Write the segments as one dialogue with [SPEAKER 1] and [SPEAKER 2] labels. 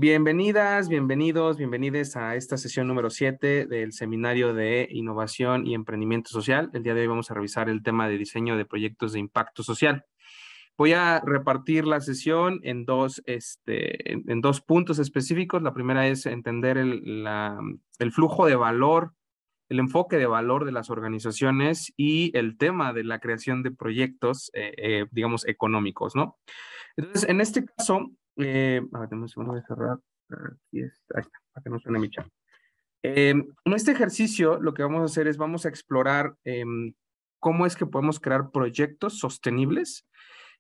[SPEAKER 1] Bienvenidas, bienvenidos, bienvenides a esta sesión número 7 del Seminario de Innovación y Emprendimiento Social. El día de hoy vamos a revisar el tema de diseño de proyectos de impacto social. Voy a repartir la sesión en dos puntos específicos. La primera es entender el flujo de valor, el enfoque de valor de las organizaciones y el tema de la creación de proyectos, digamos, económicos, ¿no? Entonces, en este caso, a ver, dame un segundo, voy a cerrar. Ahí está, para que no suene mi chat. En este ejercicio, lo que vamos a hacer es vamos a explorar cómo es que podemos crear proyectos sostenibles,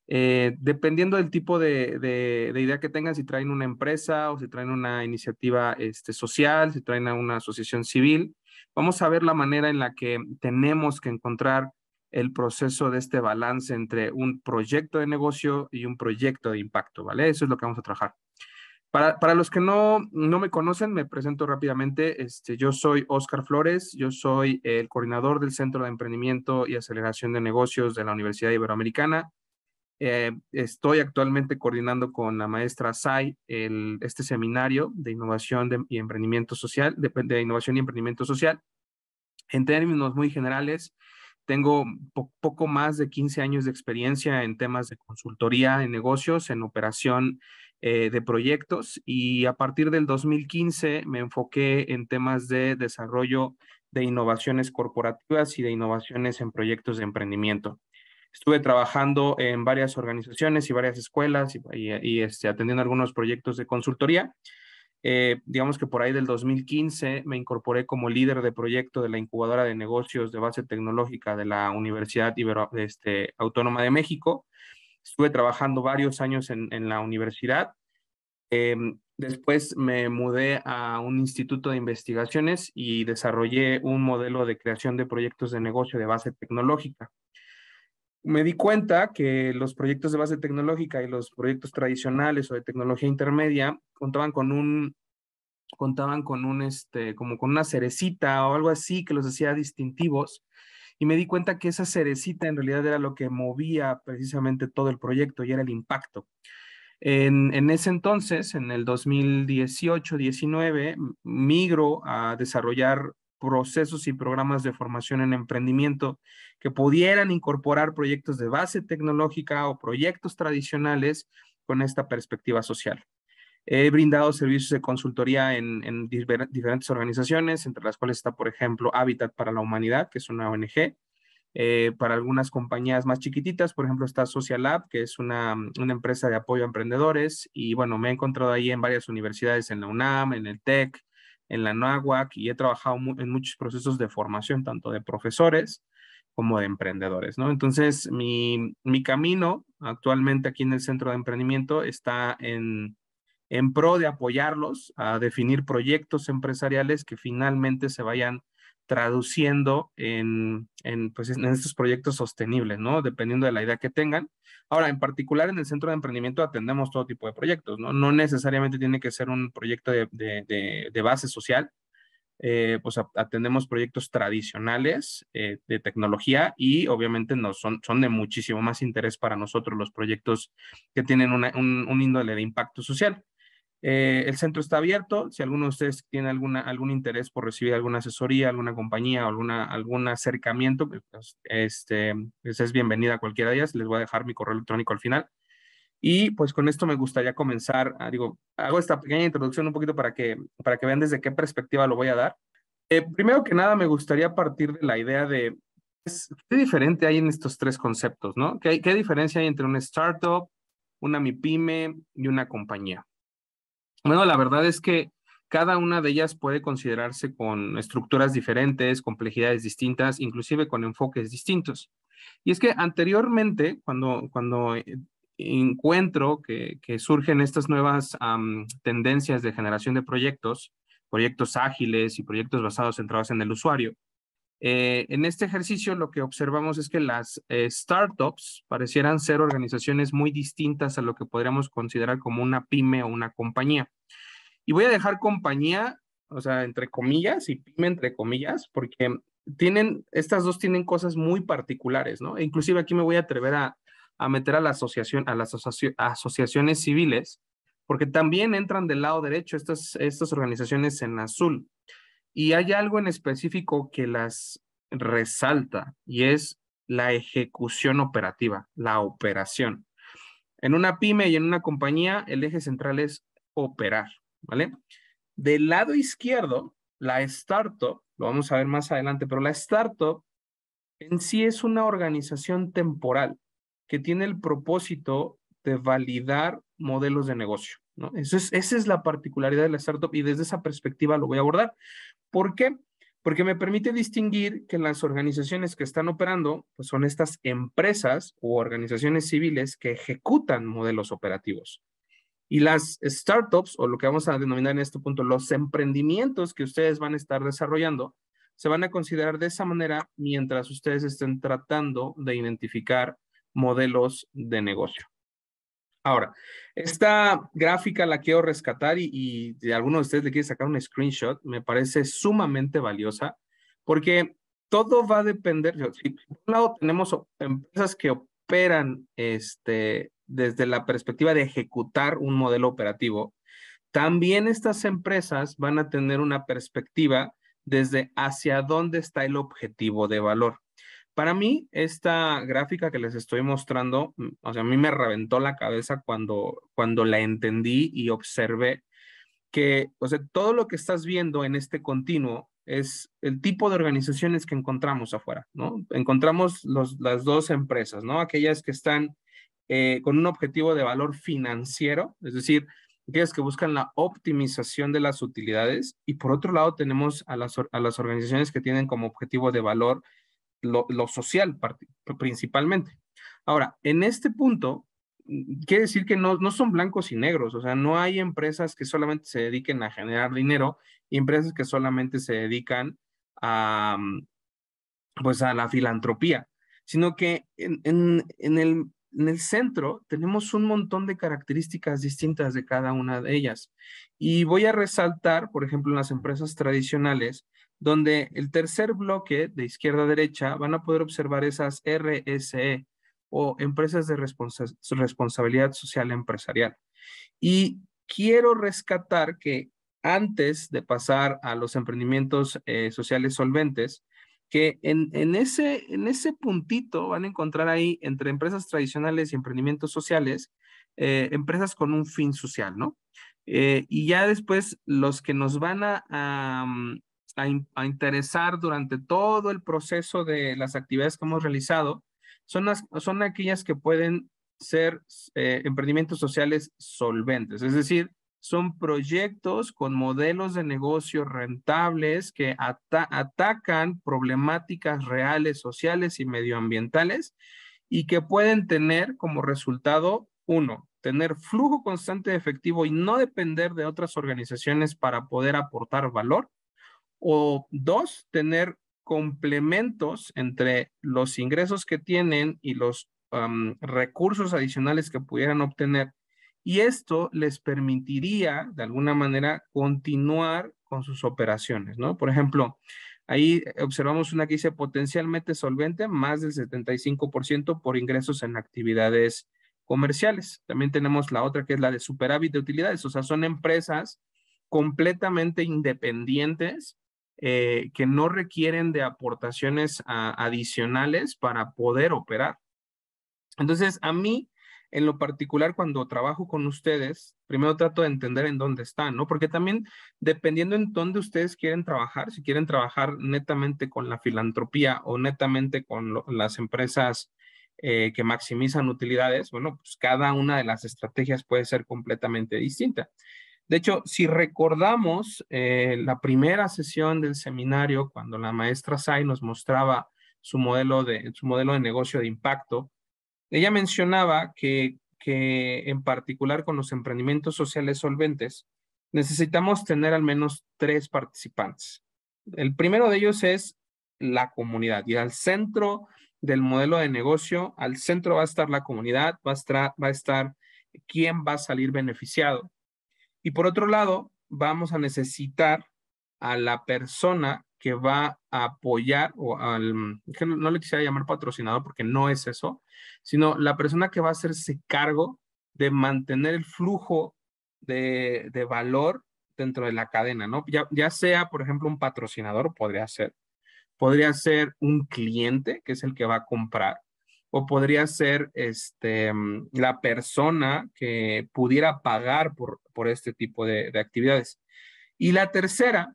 [SPEAKER 1] dependiendo del tipo de idea que tengan, si traen una empresa o si traen una iniciativa social, si traen a una asociación civil. Vamos a ver la manera en la que tenemos que encontrar el proceso de este balance entre un proyecto de negocio y un proyecto de impacto, ¿vale? Eso es lo que vamos a trabajar. Para los que no me conocen, me presento rápidamente. Yo soy Óscar Flores, yo soy el coordinador del Centro de Emprendimiento y Aceleración de Negocios de la Universidad Iberoamericana. Estoy actualmente coordinando con la maestra Sai este seminario de innovación y emprendimiento social, de innovación y emprendimiento social. En términos muy generales, tengo poco más de 15 años de experiencia en temas de consultoría en negocios, en operación de proyectos, y a partir del 2015 me enfoqué en temas de desarrollo de innovaciones corporativas y de innovaciones en proyectos de emprendimiento. Estuve trabajando en varias organizaciones y varias escuelas y atendiendo algunos proyectos de consultoría. Digamos que por ahí del 2015 me incorporé como líder de proyecto de la incubadora de negocios de base tecnológica de la Universidad Autónoma de México. Estuve trabajando varios años en la universidad. Después me mudé a un instituto de investigaciones y desarrollé un modelo de creación de proyectos de negocio de base tecnológica. Me di cuenta que los proyectos de base tecnológica y los proyectos tradicionales o de tecnología intermedia como con una cerecita o algo así que los hacía distintivos. Y me di cuenta que esa cerecita en realidad era lo que movía precisamente todo el proyecto y era el impacto. En ese entonces, en el 2018-19, migro a desarrollar procesos y programas de formación en emprendimiento que pudieran incorporar proyectos de base tecnológica o proyectos tradicionales con esta perspectiva social. He brindado servicios de consultoría en diferentes organizaciones, entre las cuales está, por ejemplo, Hábitat para la Humanidad, que es una ONG. Para algunas compañías más chiquititas, por ejemplo, está Social Lab, que es una empresa de apoyo a emprendedores. Y bueno, me he encontrado ahí en varias universidades, en la UNAM, en el TEC, en la NAHUAC, y he trabajado en muchos procesos de formación, tanto de profesores como de emprendedores, ¿no? Entonces, mi camino actualmente aquí en el Centro de Emprendimiento está en pro de apoyarlos a definir proyectos empresariales que finalmente se vayan traduciendo pues, en estos proyectos sostenibles, ¿no? Dependiendo de la idea que tengan. Ahora, en particular en el Centro de Emprendimiento atendemos todo tipo de proyectos, ¿no? No necesariamente tiene que ser un proyecto de base social. Pues atendemos proyectos tradicionales de tecnología y obviamente son de muchísimo más interés para nosotros los proyectos que tienen un índole de impacto social. El centro está abierto. Si alguno de ustedes tiene algún interés por recibir alguna asesoría, alguna compañía o algún acercamiento, pues es bienvenida a cualquiera de ellas. Les voy a dejar mi correo electrónico al final. Y pues con esto me gustaría comenzar. Hago esta pequeña introducción un poquito para que vean desde qué perspectiva lo voy a dar. Primero que nada, me gustaría partir de la idea de qué diferente hay en estos tres conceptos, ¿no? ¿Qué diferencia hay entre una startup, una MIPYME y una compañía? Bueno, la verdad es que cada una de ellas puede considerarse con estructuras diferentes, complejidades distintas, inclusive con enfoques distintos. Y es que anteriormente, cuando encuentro que surgen estas nuevas tendencias de generación de proyectos ágiles y proyectos centrados en el usuario, en este ejercicio lo que observamos es que las startups parecieran ser organizaciones muy distintas a lo que podríamos considerar como una pyme o una compañía. Y voy a dejar compañía, o sea, entre comillas, y pyme entre comillas, porque estas dos tienen cosas muy particulares, ¿no? E inclusive aquí me voy a atrever a meter a las asociaciones civiles, porque también entran del lado derecho estas organizaciones en azul. Y hay algo en específico que las resalta y es la ejecución operativa, la operación. En una pyme y en una compañía, el eje central es operar, ¿vale? Del lado izquierdo, la startup, lo vamos a ver más adelante, pero la startup en sí es una organización temporal que tiene el propósito de validar modelos de negocio, ¿no? Esa es la particularidad de la startup y desde esa perspectiva lo voy a abordar. ¿Por qué? Porque me permite distinguir que las organizaciones que están operando pues son estas empresas o organizaciones civiles que ejecutan modelos operativos. Y las startups, o lo que vamos a denominar en este punto, los emprendimientos que ustedes van a estar desarrollando, se van a considerar de esa manera mientras ustedes estén tratando de identificar modelos de negocio. Ahora, esta gráfica la quiero rescatar y de alguno de ustedes le quiere sacar un screenshot, me parece sumamente valiosa porque todo va a depender. Si por un lado tenemos empresas que operan desde la perspectiva de ejecutar un modelo operativo, también estas empresas van a tener una perspectiva desde hacia dónde está el objetivo de valor. Para mí, esta gráfica que les estoy mostrando, o sea, a mí me reventó la cabeza cuando la entendí y observé que, o sea, todo lo que estás viendo en este continuo es el tipo de organizaciones que encontramos afuera, ¿no? Encontramos las dos empresas, ¿no? Aquellas que están con un objetivo de valor financiero, es decir, aquellas que buscan la optimización de las utilidades, y por otro lado tenemos a las organizaciones que tienen como objetivo de valor lo social principalmente. Ahora, en este punto, quiere decir que no son blancos y negros, o sea, no hay empresas que solamente se dediquen a generar dinero y empresas que solamente se dedican a, pues a la filantropía, sino que en el centro tenemos un montón de características distintas de cada una de ellas. Y voy a resaltar, por ejemplo, en las empresas tradicionales, donde el tercer bloque de izquierda a derecha van a poder observar esas RSE o empresas de responsabilidad social empresarial. Y quiero rescatar que antes de pasar a los emprendimientos sociales solventes, que en ese puntito van a encontrar ahí entre empresas tradicionales y emprendimientos sociales, empresas con un fin social, ¿no? Y ya después los que nos van a interesar durante todo el proceso de las actividades que hemos realizado son aquellas que pueden ser emprendimientos sociales solventes, es decir, son proyectos con modelos de negocio rentables que atacan problemáticas reales, sociales y medioambientales y que pueden tener como resultado, uno, tener flujo constante de efectivo y no depender de otras organizaciones para poder aportar valor, o dos, tener complementos entre los ingresos que tienen y los recursos adicionales que pudieran obtener. Y esto les permitiría, de alguna manera, continuar con sus operaciones, ¿no? Por ejemplo, ahí observamos una que dice potencialmente solvente, más del 75% por ingresos en actividades comerciales. También tenemos la otra que es la de superávit de utilidades, o sea, son empresas completamente independientes que no requieren de aportaciones adicionales para poder operar. Entonces, a mí, en lo particular, cuando trabajo con ustedes, primero trato de entender en dónde están, ¿no? Porque también, dependiendo en dónde ustedes quieren trabajar, si quieren trabajar netamente con la filantropía o netamente con las empresas que maximizan utilidades, bueno, pues cada una de las estrategias puede ser completamente distinta. De hecho, si recordamos la primera sesión del seminario, cuando la maestra Sai nos mostraba su modelo de negocio de impacto, ella mencionaba que en particular con los emprendimientos sociales solventes, necesitamos tener al menos tres participantes. El primero de ellos es la comunidad y al centro del modelo de negocio, al centro va a estar la comunidad, va a estar quién va a salir beneficiado. Y por otro lado, vamos a necesitar a la persona que va a apoyar o que no le quisiera llamar patrocinador porque no es eso, sino la persona que va a hacerse cargo de mantener el flujo de valor dentro de la cadena, ¿no? Ya sea, por ejemplo, un patrocinador, podría ser un cliente, que es el que va a comprar, o podría ser la persona que pudiera pagar por este tipo de actividades. Y la tercera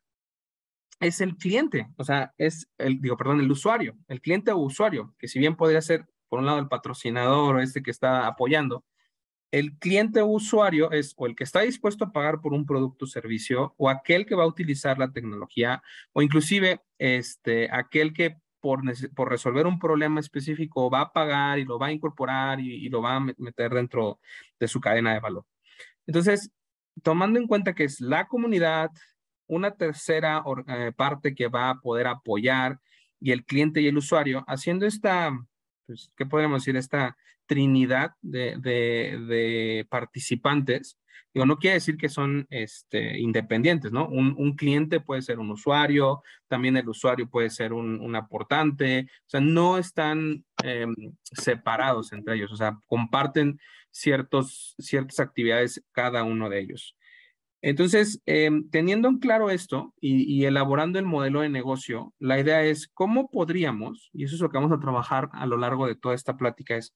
[SPEAKER 1] es el cliente, o sea, el usuario, el cliente o usuario, que si bien podría ser, por un lado, el patrocinador o este que está apoyando, el cliente o usuario es o el que está dispuesto a pagar por un producto o servicio, o aquel que va a utilizar la tecnología, o inclusive aquel que por resolver un problema específico va a pagar y lo va a incorporar y lo va a meter dentro de su cadena de valor. Entonces, tomando en cuenta que es la comunidad, una tercera parte que va a poder apoyar y el cliente y el usuario, haciendo pues, ¿qué podemos decir? Esta trinidad de participantes. Digo, no quiere decir que son independientes, ¿no? Un cliente puede ser un usuario, también el usuario puede ser un aportante, o sea, no están separados entre ellos, o sea, comparten ciertas actividades cada uno de ellos. Entonces, teniendo en claro esto y elaborando el modelo de negocio, la idea es cómo podríamos, y eso es lo que vamos a trabajar a lo largo de toda esta plática, es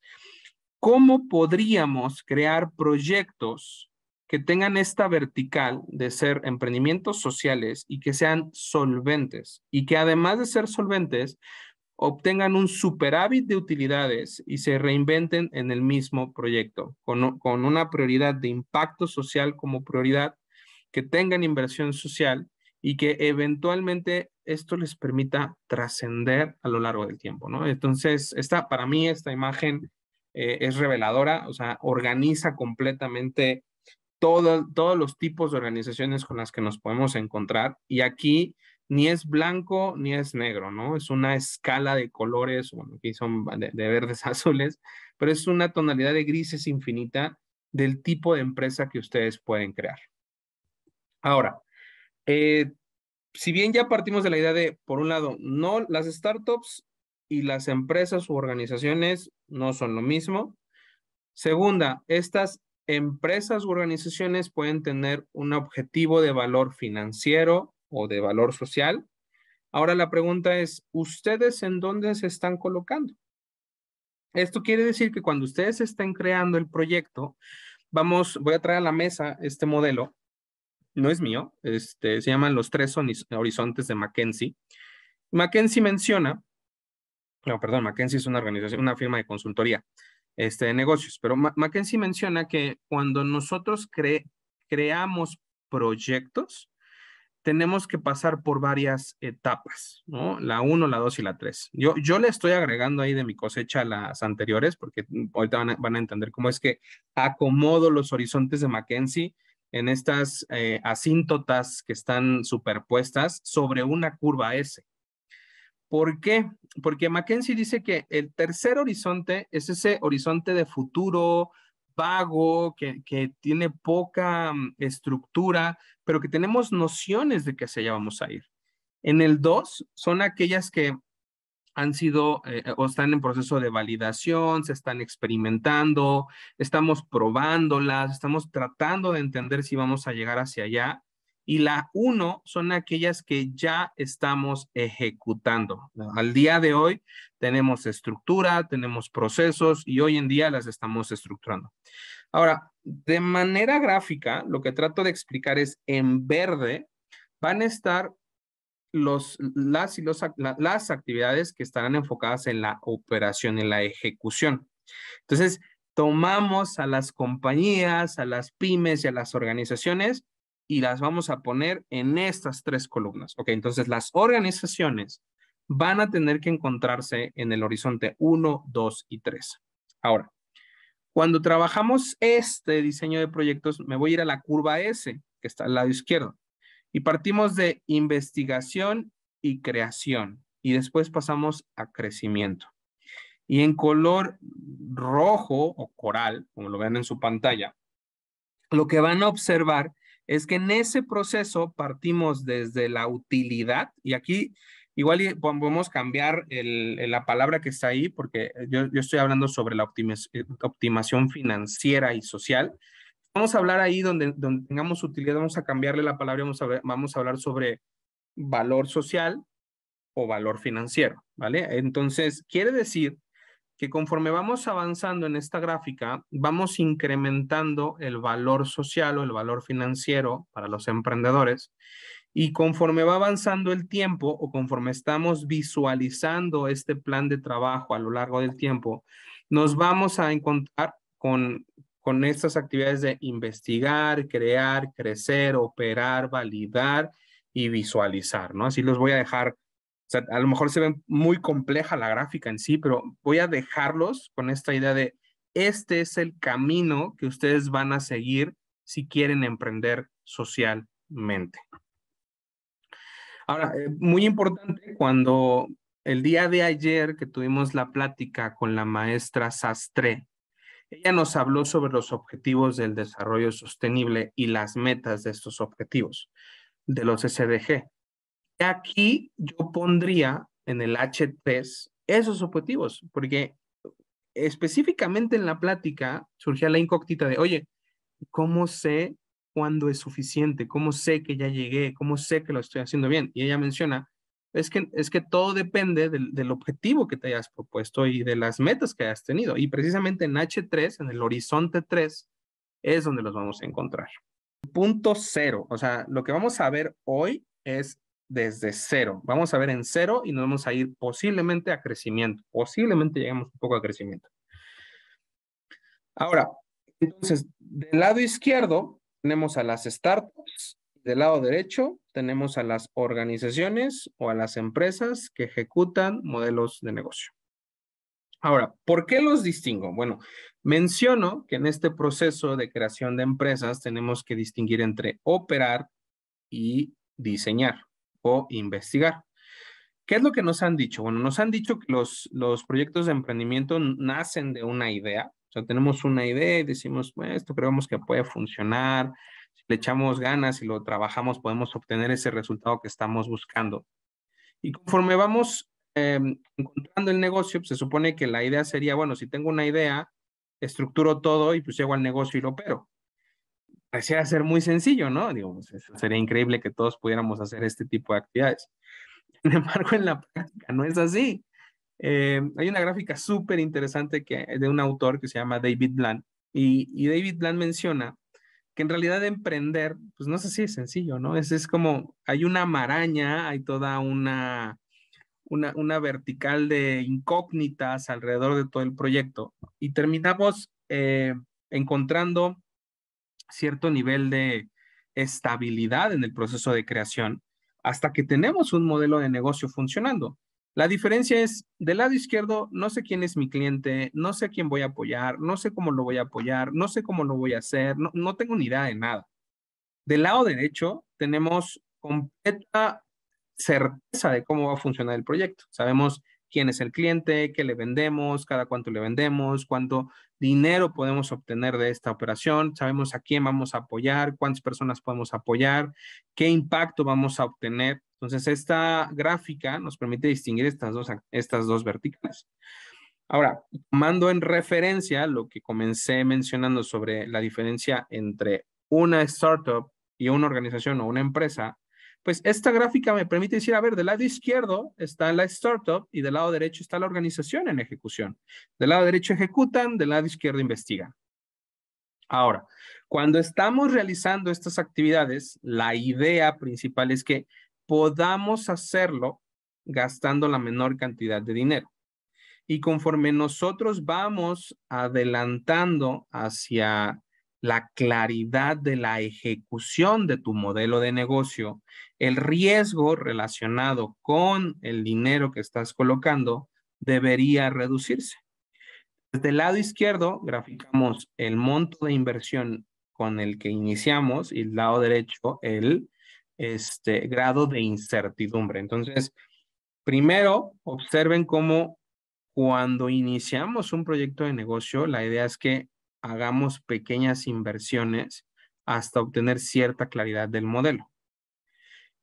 [SPEAKER 1] cómo podríamos crear proyectos que tengan esta vertical de ser emprendimientos sociales y que sean solventes y que además de ser solventes, obtengan un superávit de utilidades y se reinventen en el mismo proyecto, con una prioridad de impacto social como prioridad, que tengan inversión social y que eventualmente esto les permita trascender a lo largo del tiempo, ¿no? Entonces, para mí, esta imagen es reveladora, o sea, organiza completamente todos los tipos de organizaciones con las que nos podemos encontrar. Y aquí ni es blanco ni es negro, ¿no? Es una escala de colores, bueno, aquí son de verdes azules, pero es una tonalidad de grises infinita del tipo de empresa que ustedes pueden crear. Ahora, eh, si bien ya partimos de la idea de, por un lado, no, las startups y las empresas u organizaciones no son lo mismo. Segunda, estas empresas u organizaciones pueden tener un objetivo de valor financiero o de valor social. Ahora la pregunta es, ¿ustedes en dónde se están colocando? Esto quiere decir que cuando ustedes estén creando el proyecto, voy a traer a la mesa este modelo, no es mío, se llaman los tres horizontes de McKinsey. McKinsey menciona, no, perdón, McKinsey es una organización, una firma de consultoría de negocios, pero McKinsey menciona que cuando nosotros creamos proyectos, tenemos que pasar por varias etapas, ¿no? La 1, la 2 y la 3. Yo le estoy agregando ahí de mi cosecha las anteriores, porque ahorita van a entender cómo es que acomodo los horizontes de McKinsey en estas asíntotas que están superpuestas sobre una curva S. ¿Por qué? Porque McKinsey dice que el tercer horizonte es ese horizonte de futuro vago, que tiene poca estructura, pero que tenemos nociones de que hacia allá vamos a ir. En el 2 son aquellas que han sido o están en proceso de validación, se están experimentando, estamos probándolas, estamos tratando de entender si vamos a llegar hacia allá. Y la 1 son aquellas que ya estamos ejecutando. Al día de hoy tenemos estructura, tenemos procesos y hoy en día las estamos estructurando. Ahora, de manera gráfica, lo que trato de explicar es en verde van a estar las actividades que estarán enfocadas en la operación, en la ejecución. Entonces, tomamos a las compañías, a las pymes y a las organizaciones y las vamos a poner en estas tres columnas. Ok, entonces las organizaciones van a tener que encontrarse en el horizonte 1, 2 y 3. Ahora, cuando trabajamos este diseño de proyectos, me voy a ir a la curva S, que está al lado izquierdo. Y partimos de investigación y creación. Y después pasamos a crecimiento. Y en color rojo o coral, como lo ven en su pantalla, lo que van a observar es que en ese proceso partimos desde la utilidad. Y aquí igual podemos cambiar la palabra que está ahí, porque yo estoy hablando sobre la optimación financiera y social. Vamos a hablar ahí donde tengamos utilidad, vamos a cambiarle la palabra, vamos a hablar sobre valor social o valor financiero, ¿vale? Entonces, quiere decir que conforme vamos avanzando en esta gráfica, vamos incrementando el valor social o el valor financiero para los emprendedores. Y conforme va avanzando el tiempo o conforme estamos visualizando este plan de trabajo a lo largo del tiempo, nos vamos a encontrar con estas actividades de investigar, crear, crecer, operar, validar y visualizar, ¿no? Así los voy a dejar. O sea, a lo mejor se ve muy compleja la gráfica en sí, pero voy a dejarlos con esta idea de este es el camino que ustedes van a seguir si quieren emprender socialmente. Ahora, muy importante, cuando el día de ayer que tuvimos la plática con la maestra Sastre, ella nos habló sobre los objetivos del desarrollo sostenible y las metas de estos objetivos, de los SDG. Y aquí yo pondría en el H3 esos objetivos, porque específicamente en la plática surgía la incógnita de, oye, ¿cómo sé cuándo es suficiente? ¿Cómo sé que ya llegué? ¿Cómo sé que lo estoy haciendo bien? Y ella menciona, es que todo depende del objetivo que te hayas propuesto y de las metas que hayas tenido. Y precisamente en H3, en el horizonte 3, es donde los vamos a encontrar. Punto cero, o sea, lo que vamos a ver hoy es desde cero. Vamos a ver en cero y nos vamos a ir posiblemente a crecimiento. Posiblemente lleguemos un poco a crecimiento. Ahora, entonces, del lado izquierdo tenemos a las startups, del lado derecho tenemos a las organizaciones o a las empresas que ejecutan modelos de negocio. Ahora, ¿por qué los distingo? Bueno, menciono que en este proceso de creación de empresas tenemos que distinguir entre operar y diseñar o investigar. ¿Qué es lo que nos han dicho? Bueno, nos han dicho que los proyectos de emprendimiento nacen de una idea. O sea, tenemos una idea y decimos, bueno, esto creemos que puede funcionar. Si le echamos ganas y lo trabajamos, podemos obtener ese resultado que estamos buscando. Y conforme vamos encontrando el negocio, pues se supone que la idea sería, bueno, si tengo una idea, estructuro todo y pues llego al negocio y lo opero. Pareciera ser muy sencillo, ¿no? Digo, pues, sería increíble que todos pudiéramos hacer este tipo de actividades. Sin embargo, en la práctica no es así. Hay una gráfica súper interesante de un autor que se llama David Bland, y David Bland menciona que en realidad emprender, pues no es así de sencillo, ¿no? Es como, hay una maraña, hay toda una vertical de incógnitas alrededor de todo el proyecto, y terminamos encontrando cierto nivel de estabilidad en el proceso de creación hasta que tenemos un modelo de negocio funcionando. La diferencia es, del lado izquierdo, no sé quién es mi cliente, no sé a quién voy a apoyar, no sé cómo lo voy a apoyar, no sé cómo lo voy a hacer, no tengo ni idea de nada. Del lado derecho, tenemos completa certeza de cómo va a funcionar el proyecto. Sabemos quién es el cliente, qué le vendemos, cada cuánto le vendemos, cuánto dinero podemos obtener de esta operación, sabemos a quién vamos a apoyar, cuántas personas podemos apoyar, qué impacto vamos a obtener. Entonces, esta gráfica nos permite distinguir estas dos verticales. Ahora, tomando en referencia lo que comencé mencionando sobre la diferencia entre una startup y una organización o una empresa, pues esta gráfica me permite decir, a ver, del lado izquierdo está la startup y del lado derecho está la organización en ejecución. Del lado derecho ejecutan, del lado izquierdo investigan. Ahora, cuando estamos realizando estas actividades, la idea principal es que podamos hacerlo gastando la menor cantidad de dinero. Y conforme nosotros vamos adelantando hacia la claridad de la ejecución de tu modelo de negocio, el riesgo relacionado con el dinero que estás colocando debería reducirse. Desde el lado izquierdo, graficamos el monto de inversión con el que iniciamos y el lado derecho, el grado de incertidumbre. Entonces, primero, observen cómo cuando iniciamos un proyecto de negocio, la idea es que hagamos pequeñas inversiones hasta obtener cierta claridad del modelo.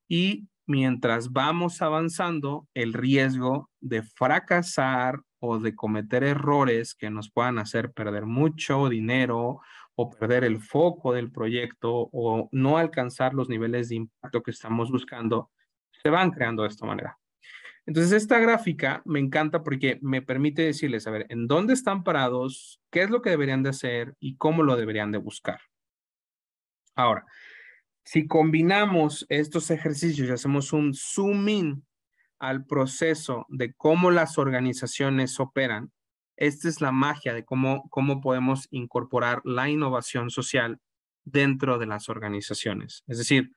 [SPEAKER 1] Y mientras vamos avanzando, el riesgo de fracasar o de cometer errores que nos puedan hacer perder mucho dinero o perder el foco del proyecto o no alcanzar los niveles de impacto que estamos buscando, se van creando de esta manera. Entonces, esta gráfica me encanta porque me permite decirles, a ver, en dónde están parados, qué es lo que deberían de hacer y cómo lo deberían de buscar. Ahora, si combinamos estos ejercicios y hacemos un zoom in al proceso de cómo las organizaciones operan, esta es la magia de cómo podemos incorporar la innovación social dentro de las organizaciones. Es decir,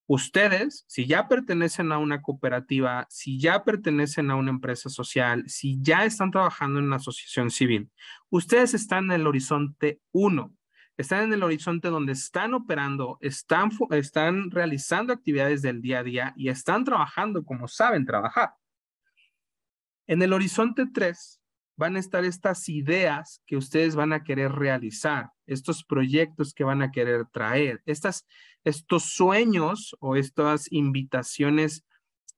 [SPEAKER 1] ustedes, si ya pertenecen a una cooperativa, si ya pertenecen a una empresa social, si ya están trabajando en una asociación civil, ustedes están en el horizonte 1. Están en el horizonte donde están operando, están realizando actividades del día a día y están trabajando como saben trabajar. En el horizonte 3 van a estar estas ideas que ustedes van a querer realizar, estos proyectos que van a querer traer, estos sueños o estas invitaciones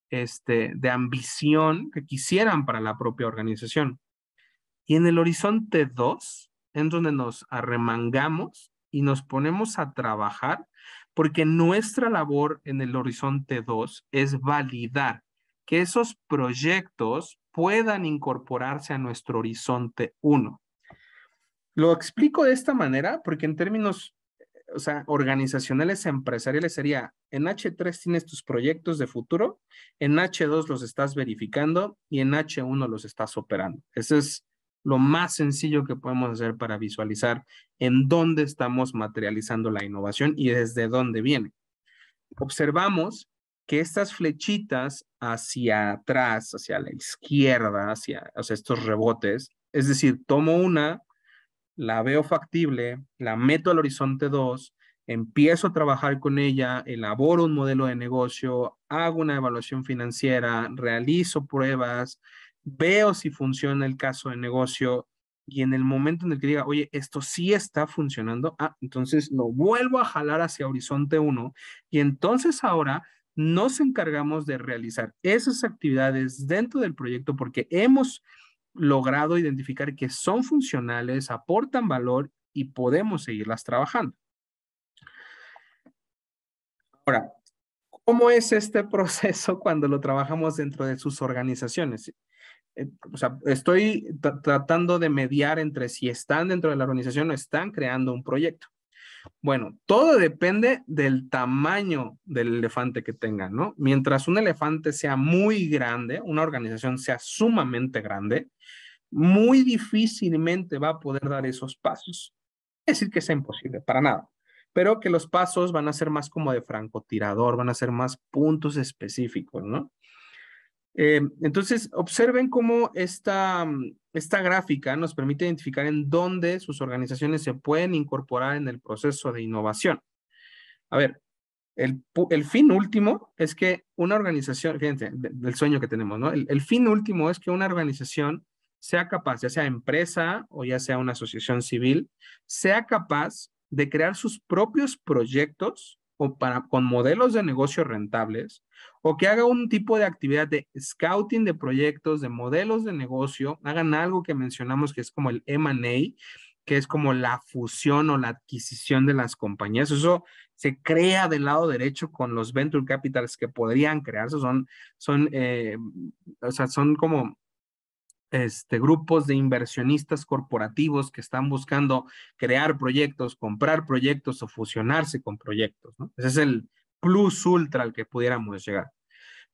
[SPEAKER 1] de ambición que quisieran para la propia organización. Y en el horizonte 2, en donde nos arremangamos y nos ponemos a trabajar, porque nuestra labor en el horizonte 2 es validar que esos proyectos puedan incorporarse a nuestro horizonte 1. Lo explico de esta manera porque en términos, o sea, organizacionales empresariales sería, en H3 tienes tus proyectos de futuro, en H2 los estás verificando y en H1 los estás operando. Eso es lo más sencillo que podemos hacer para visualizar en dónde estamos materializando la innovación y desde dónde viene. Observamos que estas flechitas hacia atrás, hacia la izquierda, hacia estos rebotes, es decir, tomo una, la veo factible, la meto al horizonte 2, empiezo a trabajar con ella, elaboro un modelo de negocio, hago una evaluación financiera, realizo pruebas, veo si funciona el caso de negocio y en el momento en el que diga, oye, esto sí está funcionando, entonces lo vuelvo a jalar hacia horizonte 1 y entonces ahora nos encargamos de realizar esas actividades dentro del proyecto porque hemos logrado identificar que son funcionales, aportan valor y podemos seguirlas trabajando. Ahora, ¿cómo es este proceso cuando lo trabajamos dentro de sus organizaciones? O sea, estoy tratando de mediar entre si están dentro de la organización o están creando un proyecto. Bueno, todo depende del tamaño del elefante que tengan, ¿no? Mientras un elefante sea muy grande, una organización sea sumamente grande, muy difícilmente va a poder dar esos pasos. Es decir que sea imposible, para nada. Pero que los pasos van a ser más como de francotirador, van a ser más puntos específicos, ¿no? Entonces, observen cómo esta gráfica nos permite identificar en dónde sus organizaciones se pueden incorporar en el proceso de innovación. A ver, el fin último es que una organización, fíjense, del sueño que tenemos, ¿no? El fin último es que una organización sea capaz, ya sea empresa o ya sea una asociación civil, sea capaz de crear sus propios proyectos con modelos de negocio rentables o que haga un tipo de actividad de scouting de proyectos, de modelos de negocio, hagan algo que mencionamos que es como el M&A, que es como la fusión o la adquisición de las compañías. Eso se crea del lado derecho con los venture capitals que podrían crearse, son como grupos de inversionistas corporativos que están buscando crear proyectos, comprar proyectos o fusionarse con proyectos, ¿no? Ese es el plus ultra al que pudiéramos llegar.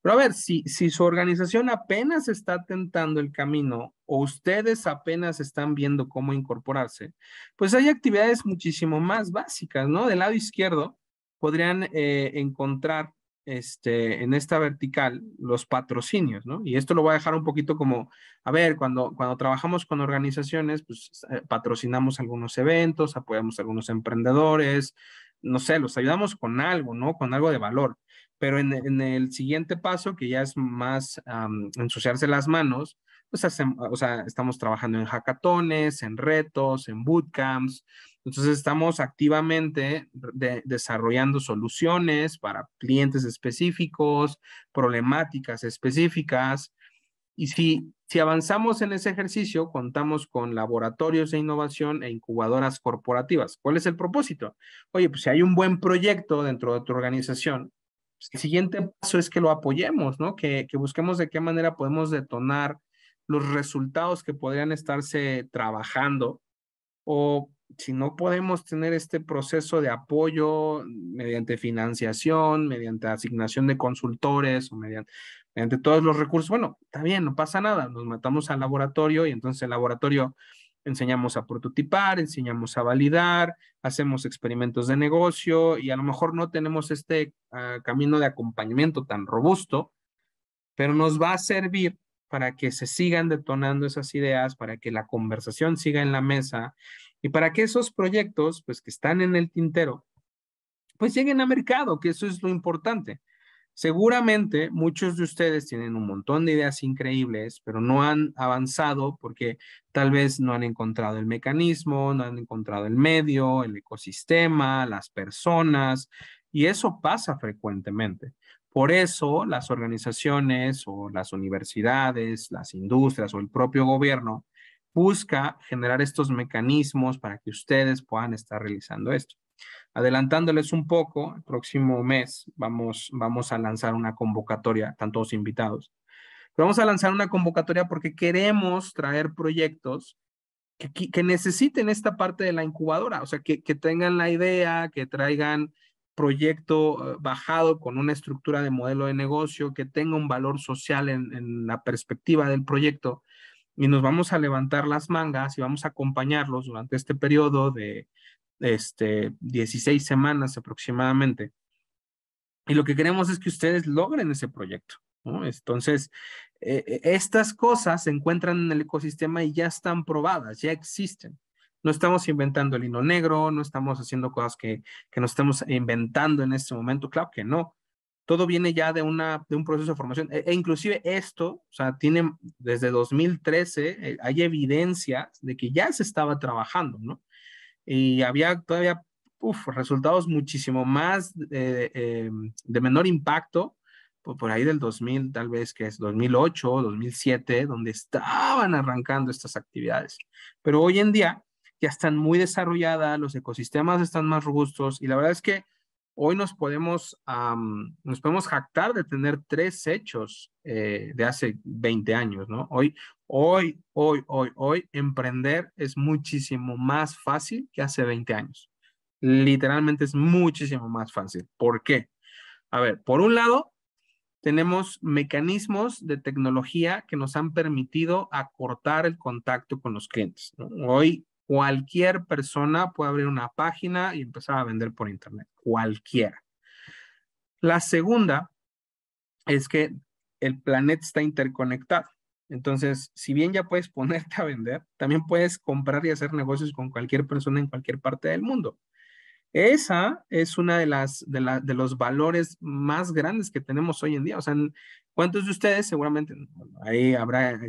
[SPEAKER 1] Pero a ver, si su organización apenas está tentando el camino o ustedes apenas están viendo cómo incorporarse, pues hay actividades muchísimo más básicas, ¿no? Del lado izquierdo podrían encontrar en esta vertical los patrocinios, ¿no? Y esto lo voy a dejar un poquito como, a ver, cuando trabajamos con organizaciones, pues patrocinamos algunos eventos, apoyamos a algunos emprendedores, no sé, los ayudamos con algo, ¿no? Con algo de valor. Pero en el siguiente paso, que ya es más ensuciarse las manos, pues estamos trabajando en hackatones, en retos, en bootcamps. Entonces estamos activamente desarrollando soluciones para clientes específicos, problemáticas específicas. Y si Si avanzamos en ese ejercicio, contamos con laboratorios de innovación e incubadoras corporativas. ¿Cuál es el propósito? Oye, pues si hay un buen proyecto dentro de tu organización, pues el siguiente paso es que lo apoyemos, ¿no? Que busquemos de qué manera podemos detonar los resultados que podrían estarse trabajando, o si no podemos tener este proceso de apoyo mediante financiación, mediante asignación de consultores o mediante todos los recursos, bueno, está bien, no pasa nada, nos matamos al laboratorio y entonces el laboratorio enseñamos a prototipar, enseñamos a validar, hacemos experimentos de negocio y a lo mejor no tenemos este camino de acompañamiento tan robusto, pero nos va a servir para que se sigan detonando esas ideas, para que la conversación siga en la mesa y para que esos proyectos, pues que están en el tintero, pues lleguen a mercado, que eso es lo importante. Seguramente muchos de ustedes tienen un montón de ideas increíbles, pero no han avanzado porque tal vez no han encontrado el mecanismo, no han encontrado el medio, el ecosistema, las personas, y eso pasa frecuentemente. Por eso las organizaciones o las universidades, las industrias o el propio gobierno busca generar estos mecanismos para que ustedes puedan estar realizando esto. Adelantándoles un poco, el próximo mes vamos a lanzar una convocatoria, están todos invitados. Pero vamos a lanzar una convocatoria porque queremos traer proyectos que necesiten esta parte de la incubadora, o sea, que tengan la idea, que traigan proyecto bajado con una estructura de modelo de negocio, que tenga un valor social en la perspectiva del proyecto, y nos vamos a levantar las mangas y vamos a acompañarlos durante este periodo de 16 semanas aproximadamente. Y lo que queremos es que ustedes logren ese proyecto, ¿no? Entonces, estas cosas se encuentran en el ecosistema y ya están probadas, ya existen. No estamos inventando el hilo negro, no estamos haciendo cosas que nos estemos inventando en este momento, claro que no. Todo viene ya de un proceso de formación. Inclusive esto, o sea, tiene desde 2013, hay evidencia de que ya se estaba trabajando, ¿no? Y había todavía resultados muchísimo más de menor impacto, por ahí del 2000, tal vez que es 2008, 2007, donde estaban arrancando estas actividades. Pero hoy en día ya están muy desarrolladas, los ecosistemas están más robustos y la verdad es que hoy nos podemos jactar de tener 3 hechos de hace 20 años, ¿no? Hoy, emprender es muchísimo más fácil que hace 20 años. Literalmente es muchísimo más fácil. ¿Por qué? A ver, por un lado, tenemos mecanismos de tecnología que nos han permitido acortar el contacto con los clientes, ¿no? Hoy cualquier persona puede abrir una página y empezar a vender por internet. Cualquiera. La segunda es que el planeta está interconectado. Entonces, si bien ya puedes ponerte a vender, también puedes comprar y hacer negocios con cualquier persona en cualquier parte del mundo. Esa es una de los valores más grandes que tenemos hoy en día. O sea, ¿cuántos de ustedes, seguramente, bueno, ahí habrá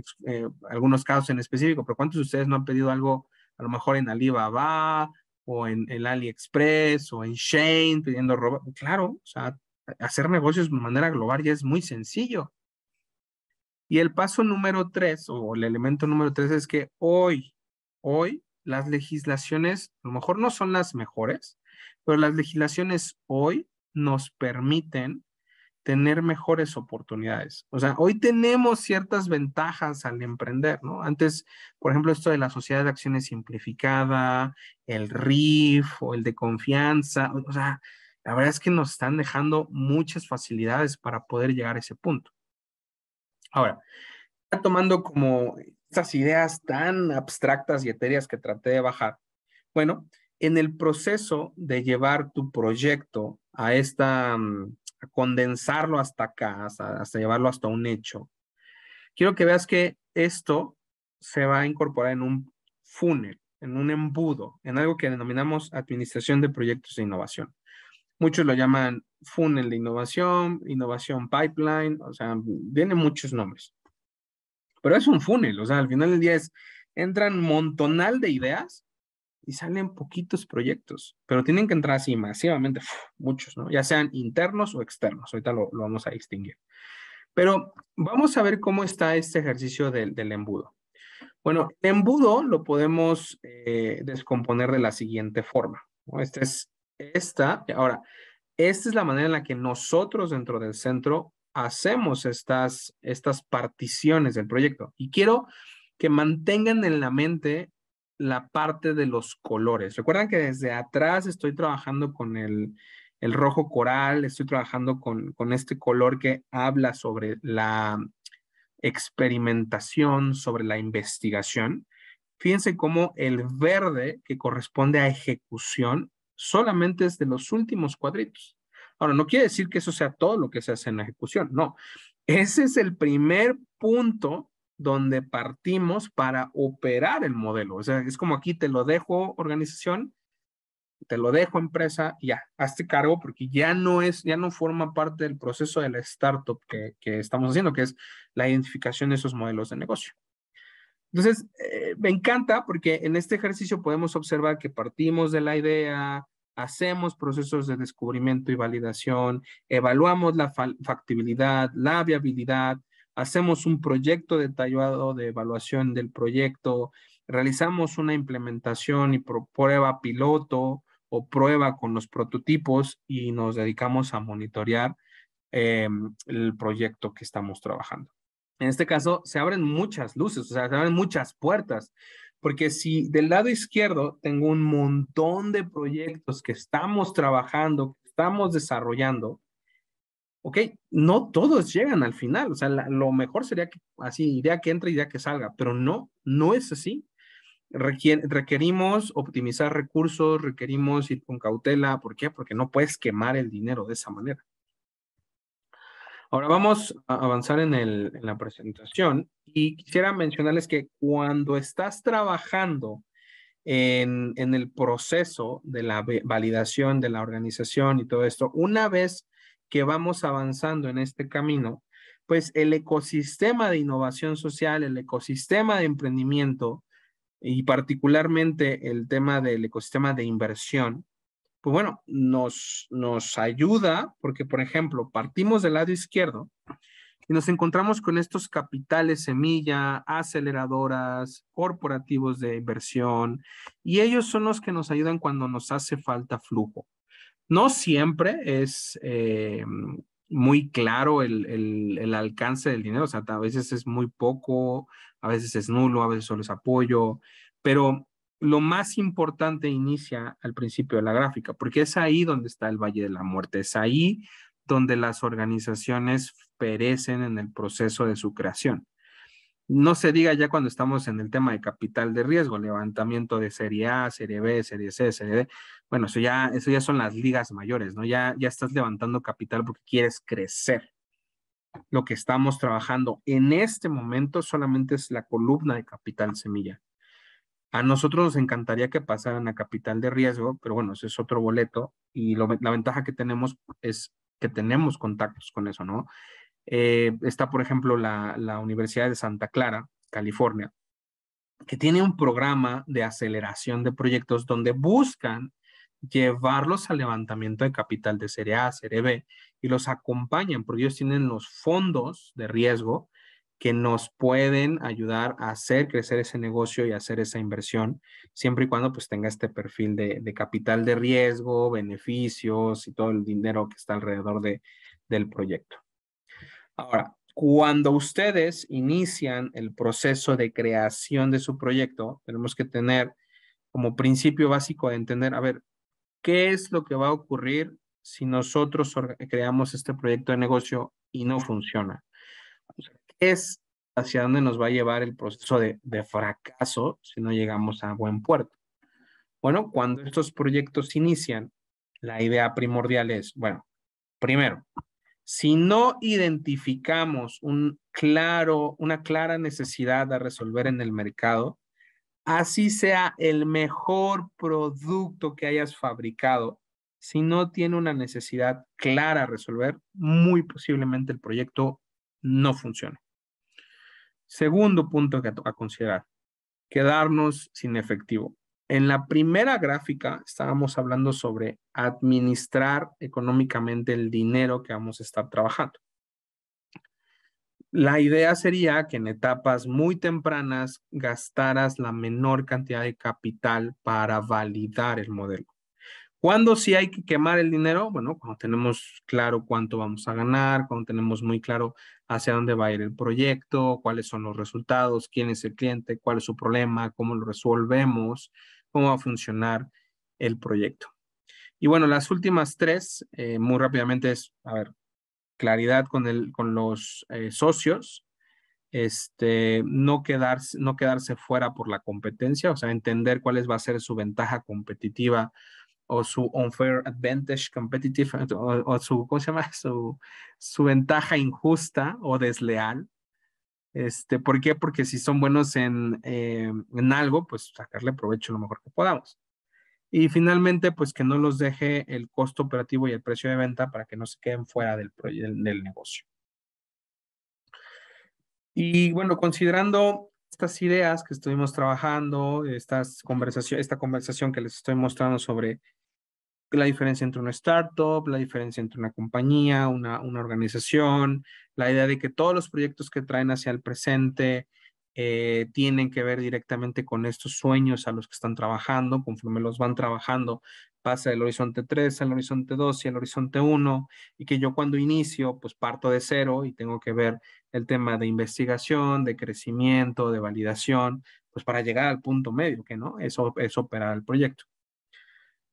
[SPEAKER 1] algunos casos en específico, pero cuántos de ustedes no han pedido algo, a lo mejor en Alibaba o en el AliExpress o en Shein pidiendo ropa? Claro, o sea, hacer negocios de manera global ya es muy sencillo. Y el paso número 3 o el elemento número 3 es que hoy las legislaciones a lo mejor no son las mejores, pero las legislaciones hoy nos permiten tener mejores oportunidades. O sea, hoy tenemos ciertas ventajas al emprender, ¿no? Antes, por ejemplo, esto de la sociedad de acciones simplificada, el RIF o el de confianza, o sea, la verdad es que nos están dejando muchas facilidades para poder llegar a ese punto. Ahora, tomando como estas ideas tan abstractas y etéreas que traté de bajar, bueno, en el proceso de llevar tu proyecto a condensarlo hasta acá, hasta llevarlo hasta un hecho, quiero que veas que esto se va a incorporar en un funnel, en un embudo, en algo que denominamos administración de proyectos de innovación. Muchos lo llaman funnel de innovación, innovación pipeline, o sea, tiene muchos nombres. Pero es un funnel, o sea, al final del día entran un montonal de ideas y salen poquitos proyectos, pero tienen que entrar así masivamente, muchos, ¿no? Ya sean internos o externos, ahorita lo vamos a distinguir. Pero vamos a ver cómo está este ejercicio del embudo. Bueno, el embudo lo podemos descomponer de la siguiente forma, ¿no? Ahora, esta es la manera en la que nosotros dentro del centro hacemos estas particiones del proyecto. Y quiero que mantengan en la mente la parte de los colores. Recuerdan que desde atrás estoy trabajando con el rojo coral, estoy trabajando con este color que habla sobre la experimentación, sobre la investigación. Fíjense cómo el verde que corresponde a ejecución solamente es de los últimos cuadritos. Ahora, no quiere decir que eso sea todo lo que se hace en la ejecución, no. Ese es el primer punto donde partimos para operar el modelo. O sea, es como aquí te lo dejo organización, te lo dejo empresa, y ya, hazte cargo porque ya no forma parte del proceso de la startup que estamos haciendo, que es la identificación de esos modelos de negocio. Entonces, me encanta porque en este ejercicio podemos observar que partimos de la idea, hacemos procesos de descubrimiento y validación, evaluamos la factibilidad, la viabilidad, hacemos un proyecto detallado de evaluación del proyecto, realizamos una implementación y prueba piloto o prueba con los prototipos y nos dedicamos a monitorear el proyecto que estamos trabajando. En este caso, se abren muchas luces, o sea, se abren muchas puertas, porque si del lado izquierdo tengo un montón de proyectos que estamos trabajando, que estamos desarrollando, ok, no todos llegan al final, o sea, lo mejor sería que así, idea que entre, idea que salga, pero no es así. Requerimos optimizar recursos, requerimos ir con cautela, ¿por qué? Porque no puedes quemar el dinero de esa manera. Ahora vamos a avanzar en la presentación y quisiera mencionarles que cuando estás trabajando en el proceso de la validación de la organización y todo esto, una vez que vamos avanzando en este camino, pues el ecosistema de innovación social, el ecosistema de emprendimiento y particularmente el tema del ecosistema de inversión, pues bueno, nos ayuda porque, por ejemplo, partimos del lado izquierdo y nos encontramos con estos capitales semilla, aceleradoras, corporativos de inversión, y ellos son los que nos ayudan cuando nos hace falta flujo. No siempre es muy claro el alcance del dinero, o sea, a veces es muy poco, a veces es nulo, a veces solo es apoyo, pero lo más importante inicia al principio de la gráfica, porque es ahí donde está el Valle de la Muerte, es ahí donde las organizaciones perecen en el proceso de su creación. No se diga ya cuando estamos en el tema de capital de riesgo, levantamiento de serie A, serie B, serie C, serie D. Bueno, eso ya son las ligas mayores, ¿no? Ya estás levantando capital porque quieres crecer. Lo que estamos trabajando en este momento solamente es la columna de capital semilla. A nosotros nos encantaría que pasaran a capital de riesgo, pero bueno, ese es otro boleto y la ventaja que tenemos es que tenemos contactos con eso, ¿no? Está, por ejemplo, la Universidad de Santa Clara, California, que tiene un programa de aceleración de proyectos donde buscan llevarlos al levantamiento de capital de serie A, serie B, y los acompañan, porque ellos tienen los fondos de riesgo que nos pueden ayudar a hacer crecer ese negocio y hacer esa inversión, siempre y cuando pues tenga este perfil de capital de riesgo, beneficios y todo el dinero que está alrededor del proyecto. Ahora, cuando ustedes inician el proceso de creación de su proyecto, tenemos que tener como principio básico de entender, a ver, ¿qué es lo que va a ocurrir si nosotros creamos este proyecto de negocio y no funciona? O sea, ¿qué es hacia dónde nos va a llevar el proceso de fracaso si no llegamos a buen puerto? Bueno, cuando estos proyectos inician, la idea primordial es, bueno, primero, si no identificamos una clara necesidad a resolver en el mercado, así sea el mejor producto que hayas fabricado, si no tiene una necesidad clara a resolver, muy posiblemente el proyecto no funcione. Segundo punto a considerar, quedarnos sin efectivo. En la primera gráfica estábamos hablando sobre administrar económicamente el dinero que vamos a estar trabajando. La idea sería que en etapas muy tempranas gastaras la menor cantidad de capital para validar el modelo. ¿Cuándo sí hay que quemar el dinero? Bueno, cuando tenemos claro cuánto vamos a ganar, cuando tenemos muy claro hacia dónde va a ir el proyecto, cuáles son los resultados, quién es el cliente, cuál es su problema, cómo lo resolvemos, cómo va a funcionar el proyecto. Y bueno, las últimas tres, muy rápidamente es, a ver, claridad con los socios, no quedarse fuera por la competencia, o sea, entender cuál va a ser su ventaja competitiva o su unfair advantage competitive, o su, ¿cómo se llama? Su ventaja injusta o desleal. ¿Por qué? Porque si son buenos en algo, pues sacarle provecho lo mejor que podamos. Y finalmente, pues que no los deje el costo operativo y el precio de venta para que no se queden fuera del negocio. Y bueno, considerando estas ideas que estuvimos trabajando, esta conversación que les estoy mostrando sobre la diferencia entre una startup, la diferencia entre una compañía, una organización, la idea de que todos los proyectos que traen hacia el presente tienen que ver directamente con estos sueños a los que están trabajando, conforme los van trabajando, pasa del horizonte 3 al horizonte 2 y al horizonte 1, y que yo cuando inicio, pues parto de cero y tengo que ver el tema de investigación, de crecimiento, de validación, pues para llegar al punto medio, que no, eso es operar el proyecto.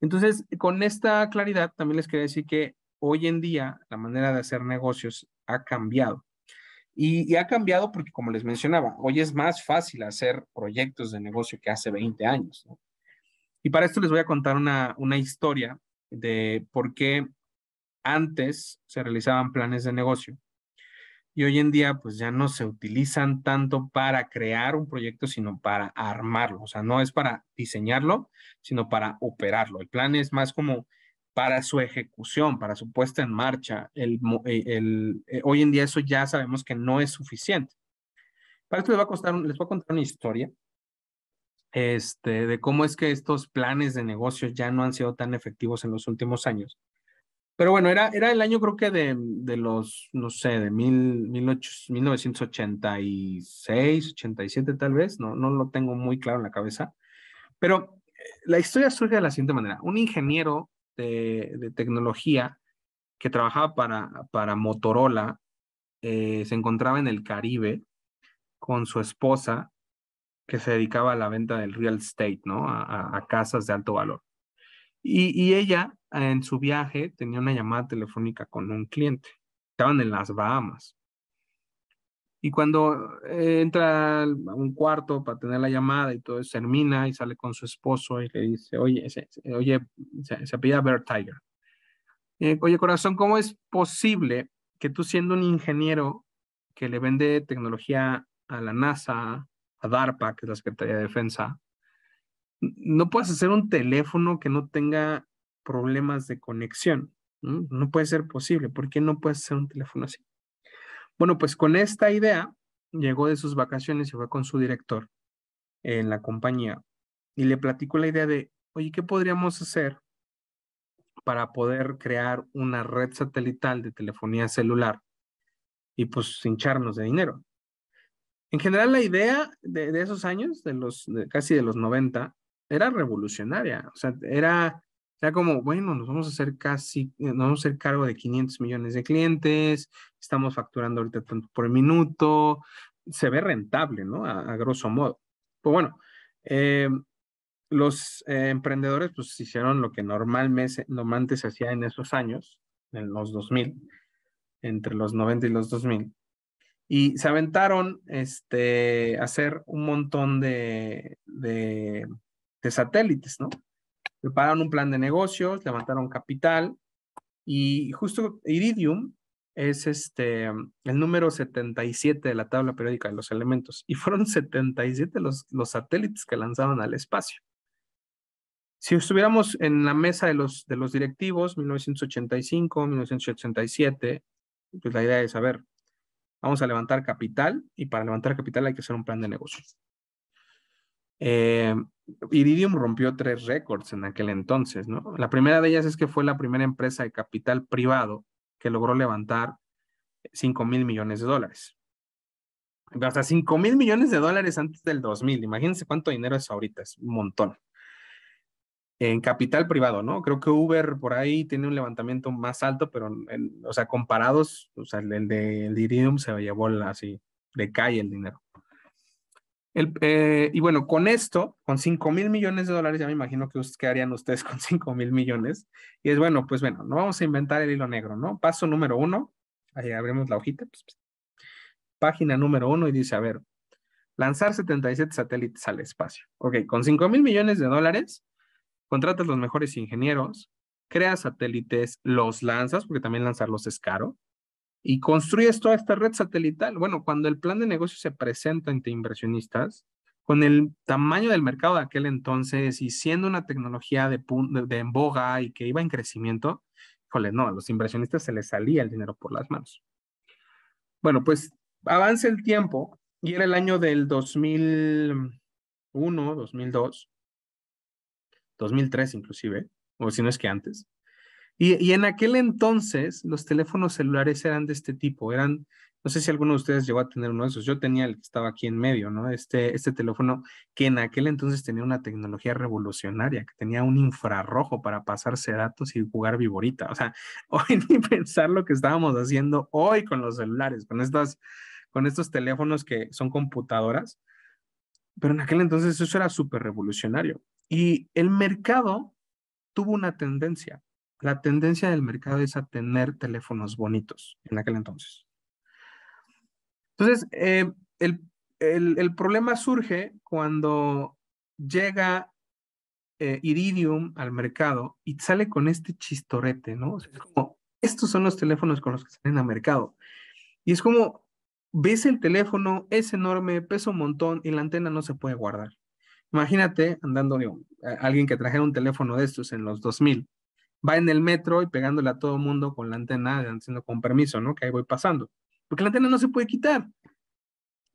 [SPEAKER 1] Entonces, con esta claridad, también les quería decir que hoy en día la manera de hacer negocios ha cambiado. Y ha cambiado porque, como les mencionaba, hoy es más fácil hacer proyectos de negocio que hace 20 años, ¿no? Y para esto les voy a contar una historia de por qué antes se realizaban planes de negocio y hoy en día pues ya no se utilizan tanto para crear un proyecto, sino para armarlo. O sea, no es para diseñarlo, sino para operarlo. El plan es más como para su ejecución, para su puesta en marcha. Hoy en día eso ya sabemos que no es suficiente. Para esto les voy a contar una historia de cómo es que estos planes de negocios ya no han sido tan efectivos en los últimos años. Pero bueno, era el año creo que de los, no sé, de 1986, 87 tal vez, no lo tengo muy claro en la cabeza. Pero la historia surge de la siguiente manera. Un ingeniero de tecnología que trabajaba para Motorola se encontraba en el Caribe con su esposa que se dedicaba a la venta del real estate, ¿no? A casas de alto valor. Y ella en su viaje tenía una llamada telefónica con un cliente. Estaban en las Bahamas. Y cuando entra a un cuarto para tener la llamada y todo eso, termina y sale con su esposo y le dice, oye, se apellida Bear Tiger. Oye, corazón, ¿cómo es posible que tú siendo un ingeniero que le vende tecnología a la NASA, a DARPA, que es la Secretaría de Defensa, no puedes hacer un teléfono que no tenga problemas de conexión? ¿No? No puede ser posible. ¿Por qué no puedes hacer un teléfono así? Bueno, pues con esta idea llegó de sus vacaciones y fue con su director en la compañía y le platicó la idea de, oye, ¿qué podríamos hacer para poder crear una red satelital de telefonía celular y pues hincharnos de dinero? En general, la idea de esos años, casi de los 90, era revolucionaria. O sea, era como, bueno, nos vamos a hacer cargo de 500 millones de clientes, estamos facturando ahorita tanto por minuto, se ve rentable, ¿no? A grosso modo. Pues bueno, eh, los emprendedores pues hicieron lo que normalmente se hacía en esos años, en los 2000, entre los 90 y los 2000, y se aventaron a hacer un montón de satélites, ¿no? Prepararon un plan de negocios, levantaron capital y justo Iridium es el número 77 de la tabla periódica de los elementos y fueron 77 los satélites que lanzaron al espacio. Si estuviéramos en la mesa de los directivos, 1985, 1987, pues la idea es, a ver, vamos a levantar capital y para levantar capital hay que hacer un plan de negocios. Eh, Iridium rompió 3 récords en aquel entonces, ¿no? La primera de ellas es que fue la primera empresa de capital privado que logró levantar $5,000 millones. Hasta 5.000 millones de dólares antes del 2000. Imagínense cuánto dinero es ahorita, es un montón. En capital privado, ¿no? Creo que Uber por ahí tiene un levantamiento más alto, pero, o sea, comparados, o sea, el de Iridium se llevó así, de calle el dinero. Y bueno, con esto, con 5.000 millones de dólares, ya me imagino qué harían ustedes con 5.000 millones. Y es bueno, pues bueno, no vamos a inventar el hilo negro, ¿no? Paso número uno, ahí abrimos la hojita, página número uno y dice, a ver, lanzar 77 satélites al espacio. Ok, con 5.000 millones de dólares, contratas los mejores ingenieros, creas satélites, los lanzas, porque también lanzarlos es caro, y construyes toda esta red satelital. Bueno, cuando el plan de negocio se presenta ante inversionistas, con el tamaño del mercado de aquel entonces y siendo una tecnología de en boga y que iba en crecimiento, híjole, no, a los inversionistas se les salía el dinero por las manos. Bueno, pues avanza el tiempo y era el año del 2001, 2002, 2003 inclusive, o si no es que antes. Y en aquel entonces los teléfonos celulares eran de este tipo, no sé si alguno de ustedes llegó a tener uno de esos, yo tenía el que estaba aquí en medio, ¿no? Este teléfono que en aquel entonces tenía una tecnología revolucionaria, que tenía un infrarrojo para pasarse datos y jugar viborita. O sea, hoy ni pensar lo que estábamos haciendo hoy con los celulares, con estos teléfonos que son computadoras, pero en aquel entonces eso era súper revolucionario. Y el mercado tuvo una tendencia. La tendencia del mercado es a tener teléfonos bonitos en aquel entonces. Entonces, el problema surge cuando llega Iridium al mercado y sale con este chistorete, ¿no? O sea, es como, estos son los teléfonos con los que salen al mercado. Y es como, ves el teléfono, es enorme, pesa un montón y la antena no se puede guardar. Imagínate andando, digo, alguien que trajera un teléfono de estos en los 2000 va en el metro y pegándole a todo el mundo con la antena, haciendo con permiso, ¿no? Que ahí voy pasando. Porque la antena no se puede quitar.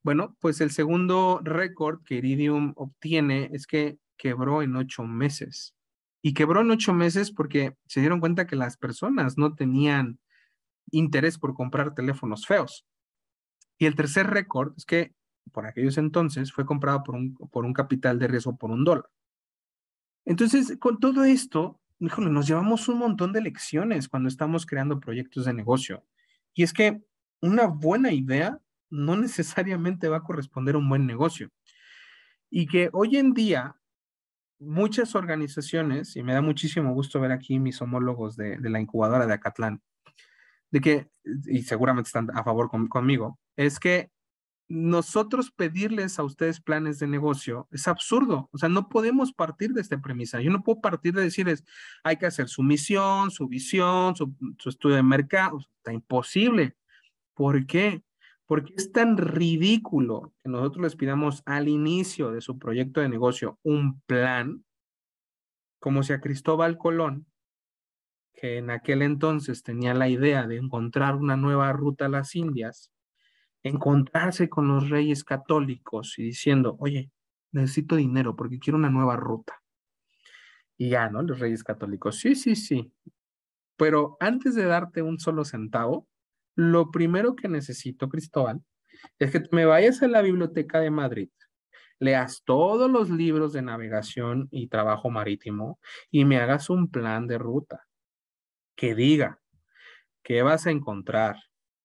[SPEAKER 1] Bueno, pues el segundo récord que Iridium obtiene es que quebró en 8 meses. Y quebró en 8 meses porque se dieron cuenta que las personas no tenían interés por comprar teléfonos feos. Y el tercer récord es que por aquellos entonces fue comprado por un capital de riesgo por $1. Entonces, con todo esto, híjole, nos llevamos un montón de lecciones cuando estamos creando proyectos de negocio. Y es que una buena idea no necesariamente va a corresponder a un buen negocio. Y que hoy en día muchas organizaciones, y me da muchísimo gusto ver aquí mis homólogos de la incubadora de Acatlán, de que, y seguramente están a favor conmigo, es que nosotros pedirles a ustedes planes de negocio es absurdo. O sea, no podemos partir de esta premisa. Yo no puedo partir de decirles, hay que hacer su misión, su visión, su estudio de mercado. Está imposible. ¿Por qué? Porque es tan ridículo que nosotros les pidamos al inicio de su proyecto de negocio un plan, como si a Cristóbal Colón, que en aquel entonces tenía la idea de encontrar una nueva ruta a las Indias, encontrarse con los reyes católicos y diciendo, oye, necesito dinero porque quiero una nueva ruta. Y ya, ¿no? Los reyes católicos, sí, sí, sí. Pero antes de darte un solo centavo, lo primero que necesito, Cristóbal, es que me vayas a la Biblioteca de Madrid, leas todos los libros de navegación y trabajo marítimo y me hagas un plan de ruta que diga qué vas a encontrar,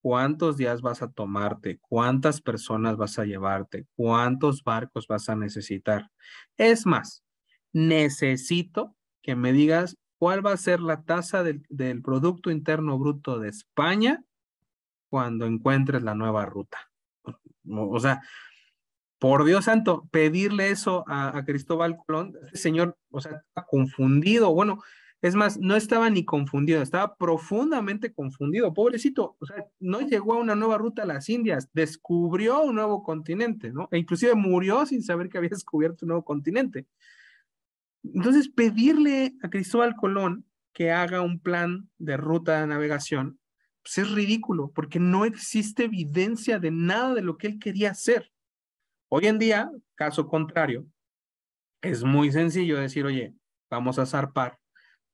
[SPEAKER 1] cuántos días vas a tomarte, cuántas personas vas a llevarte, cuántos barcos vas a necesitar. Es más, necesito que me digas cuál va a ser la tasa del Producto Interno Bruto de España cuando encuentres la nueva ruta. O sea, por Dios santo, pedirle eso a Cristóbal Colón, ese señor, o sea, estaba confundido. Bueno, es más, no estaba ni confundido, estaba profundamente confundido. Pobrecito, o sea, no llegó a una nueva ruta a las Indias, descubrió un nuevo continente, ¿no? E inclusive murió sin saber que había descubierto un nuevo continente. Entonces, pedirle a Cristóbal Colón que haga un plan de ruta de navegación, pues es ridículo, porque no existe evidencia de nada de lo que él quería hacer. Hoy en día, caso contrario, es muy sencillo decir, oye, vamos a zarpar,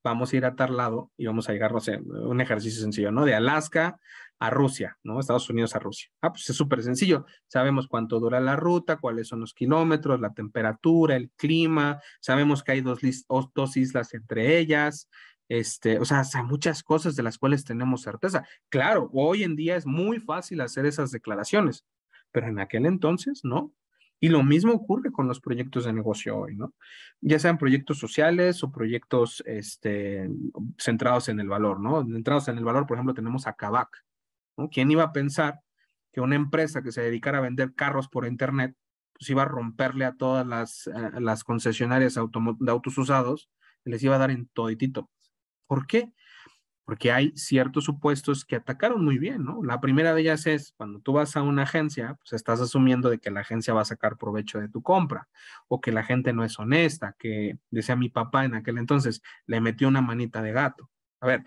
[SPEAKER 1] vamos a ir a tal lado y vamos a llegar, no sé, un ejercicio sencillo, ¿no? De Alaska a Rusia, ¿no? Estados Unidos a Rusia. Ah, pues es súper sencillo. Sabemos cuánto dura la ruta, cuáles son los kilómetros, la temperatura, el clima. Sabemos que hay dos islas entre ellas. O sea, muchas cosas de las cuales tenemos certeza. Claro, hoy en día es muy fácil hacer esas declaraciones, pero en aquel entonces, ¿no? Y lo mismo ocurre con los proyectos de negocio hoy, ¿no? Ya sean proyectos sociales o proyectos centrados en el valor, ¿no? Centrados en el valor, por ejemplo, tenemos a Kavak, ¿no? ¿Quién iba a pensar que una empresa que se dedicara a vender carros por internet, pues iba a romperle a todas las concesionarias de autos usados y les iba a dar en toditito? ¿Por qué? Porque hay ciertos supuestos que atacaron muy bien, ¿no? La primera de ellas es cuando tú vas a una agencia, pues estás asumiendo de que la agencia va a sacar provecho de tu compra o que la gente no es honesta, que decía mi papá en aquel entonces, le metió una manita de gato. A ver,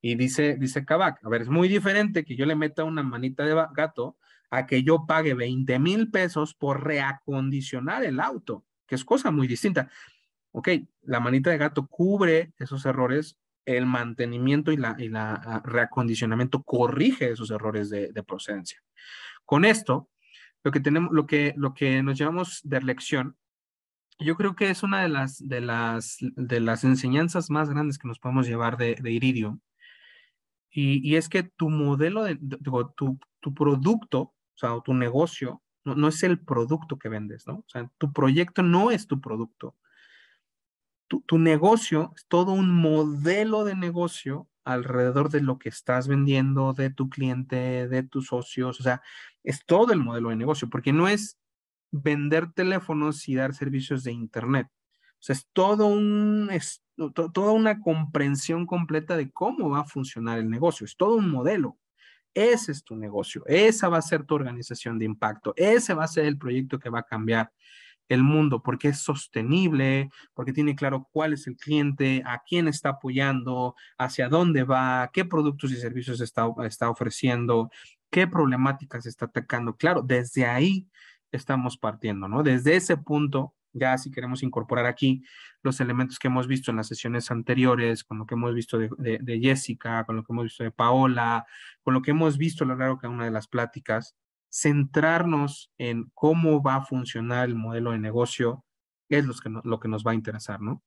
[SPEAKER 1] y dice Kavak, a ver, es muy diferente que yo le meta una manita de gato a que yo pague 20,000 pesos por reacondicionar el auto, que es cosa muy distinta. Ok, la manita de gato cubre esos errores, el mantenimiento y la reacondicionamiento corrige esos errores de procedencia. Con esto, lo que nos llevamos de lección, yo creo que es una de las enseñanzas más grandes que nos podemos llevar de Iridium, y es que tu modelo digo, tu producto, o sea, o tu negocio, no es el producto que vendes, ¿no? O sea, tu proyecto no es tu producto. Tu negocio es todo un modelo de negocio alrededor de lo que estás vendiendo, de tu cliente, de tus socios, o sea, es todo el modelo de negocio, porque no es vender teléfonos y dar servicios de internet. O sea, toda una comprensión completa de cómo va a funcionar el negocio, es todo un modelo. Ese es tu negocio, esa va a ser tu organización de impacto, ese va a ser el proyecto que va a cambiar el mundo, porque es sostenible, porque tiene claro cuál es el cliente, a quién está apoyando, hacia dónde va, qué productos y servicios está ofreciendo, qué problemáticas está atacando. Claro, desde ahí estamos partiendo, ¿no? Desde ese punto, ya si queremos incorporar aquí los elementos que hemos visto en las sesiones anteriores, con lo que hemos visto de Jessica, con lo que hemos visto de Paola, con lo que hemos visto a lo largo de cada una de las pláticas, centrarnos en cómo va a funcionar el modelo de negocio es lo que nos va a interesar, ¿no?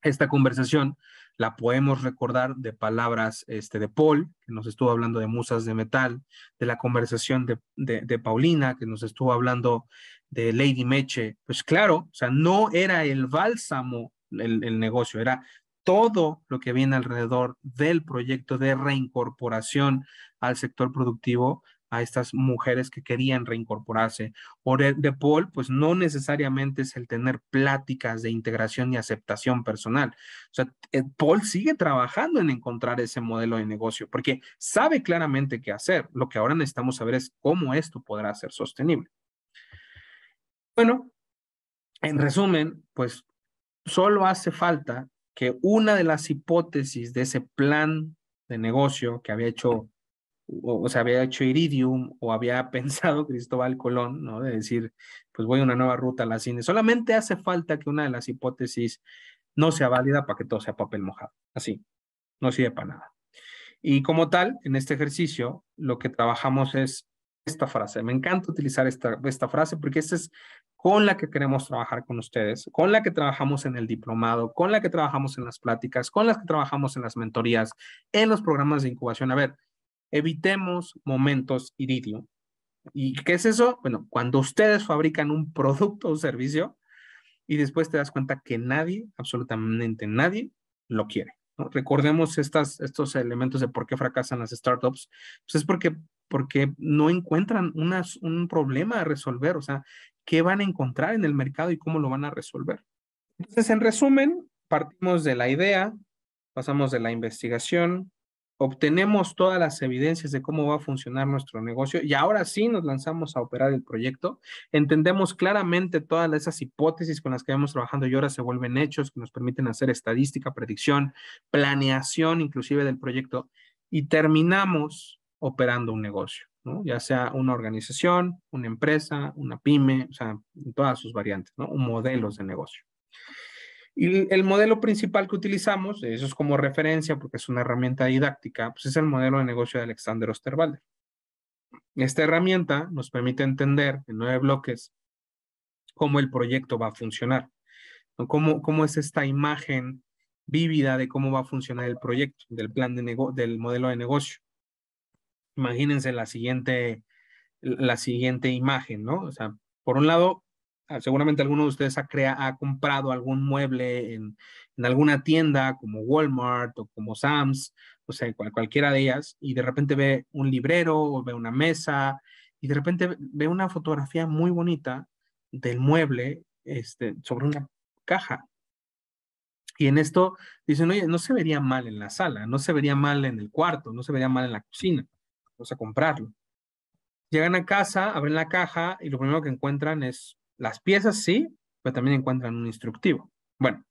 [SPEAKER 1] Esta conversación la podemos recordar de palabras de Paul, que nos estuvo hablando de musas de metal, de la conversación de Paulina, que nos estuvo hablando de Lady Meche. Pues claro, o sea, no era el bálsamo el negocio, era todo lo que viene alrededor del proyecto de reincorporación al sector productivo a estas mujeres que querían reincorporarse. O de Paul, pues no necesariamente es el tener pláticas de integración y aceptación personal. O sea, Paul sigue trabajando en encontrar ese modelo de negocio porque sabe claramente qué hacer. Lo que ahora necesitamos saber es cómo esto podrá ser sostenible. Bueno, en resumen, pues solo hace falta que una de las hipótesis de ese plan de negocio que había hecho o sea, había hecho Iridium o había pensado Cristóbal Colón, ¿no? De decir, pues voy a una nueva ruta a la cine. Solamente hace falta que una de las hipótesis no sea válida para que todo sea papel mojado. Así, no sirve para nada. Y como tal, en este ejercicio, lo que trabajamos es esta frase. Me encanta utilizar esta frase porque esta es con la que queremos trabajar con ustedes, con la que trabajamos en el diplomado, con la que trabajamos en las pláticas, con las que trabajamos en las mentorías, en los programas de incubación. A ver, evitemos momentos iridio. ¿Y qué es eso? Bueno, cuando ustedes fabrican un producto o servicio y después te das cuenta que nadie, absolutamente nadie, lo quiere, ¿no? Recordemos estos elementos de por qué fracasan las startups. Pues es porque no encuentran un problema a resolver, o sea, qué van a encontrar en el mercado y cómo lo van a resolver. Entonces, en resumen, partimos de la idea, pasamos de la investigación, obtenemos todas las evidencias de cómo va a funcionar nuestro negocio y ahora sí nos lanzamos a operar el proyecto. Entendemos claramente todas esas hipótesis con las que vamos trabajando y ahora se vuelven hechos que nos permiten hacer estadística, predicción, planeación inclusive del proyecto y terminamos operando un negocio, ¿no? Ya sea una organización, una empresa, una pyme, o sea, en todas sus variantes, ¿no? Modelos de negocio. Y el modelo principal que utilizamos, eso es como referencia porque es una herramienta didáctica, pues es el modelo de negocio de Alexander Osterwalder. Esta herramienta nos permite entender en 9 bloques cómo el proyecto va a funcionar, ¿no? Cómo es esta imagen vívida de cómo va a funcionar el proyecto, del plan del modelo de negocio. Imagínense la siguiente imagen, ¿no? O sea, por un lado, seguramente alguno de ustedes ha comprado algún mueble en alguna tienda como Walmart o como Sam's, o sea, cualquiera de ellas, y de repente ve un librero o ve una mesa y de repente ve una fotografía muy bonita del mueble sobre una caja. Y en esto dicen, oye, no se vería mal en la sala, no se vería mal en el cuarto, no se vería mal en la cocina. Vamos a comprarlo. Llegan a casa, abren la caja y lo primero que encuentran es las piezas, sí, pero también encuentran un instructivo. Bueno,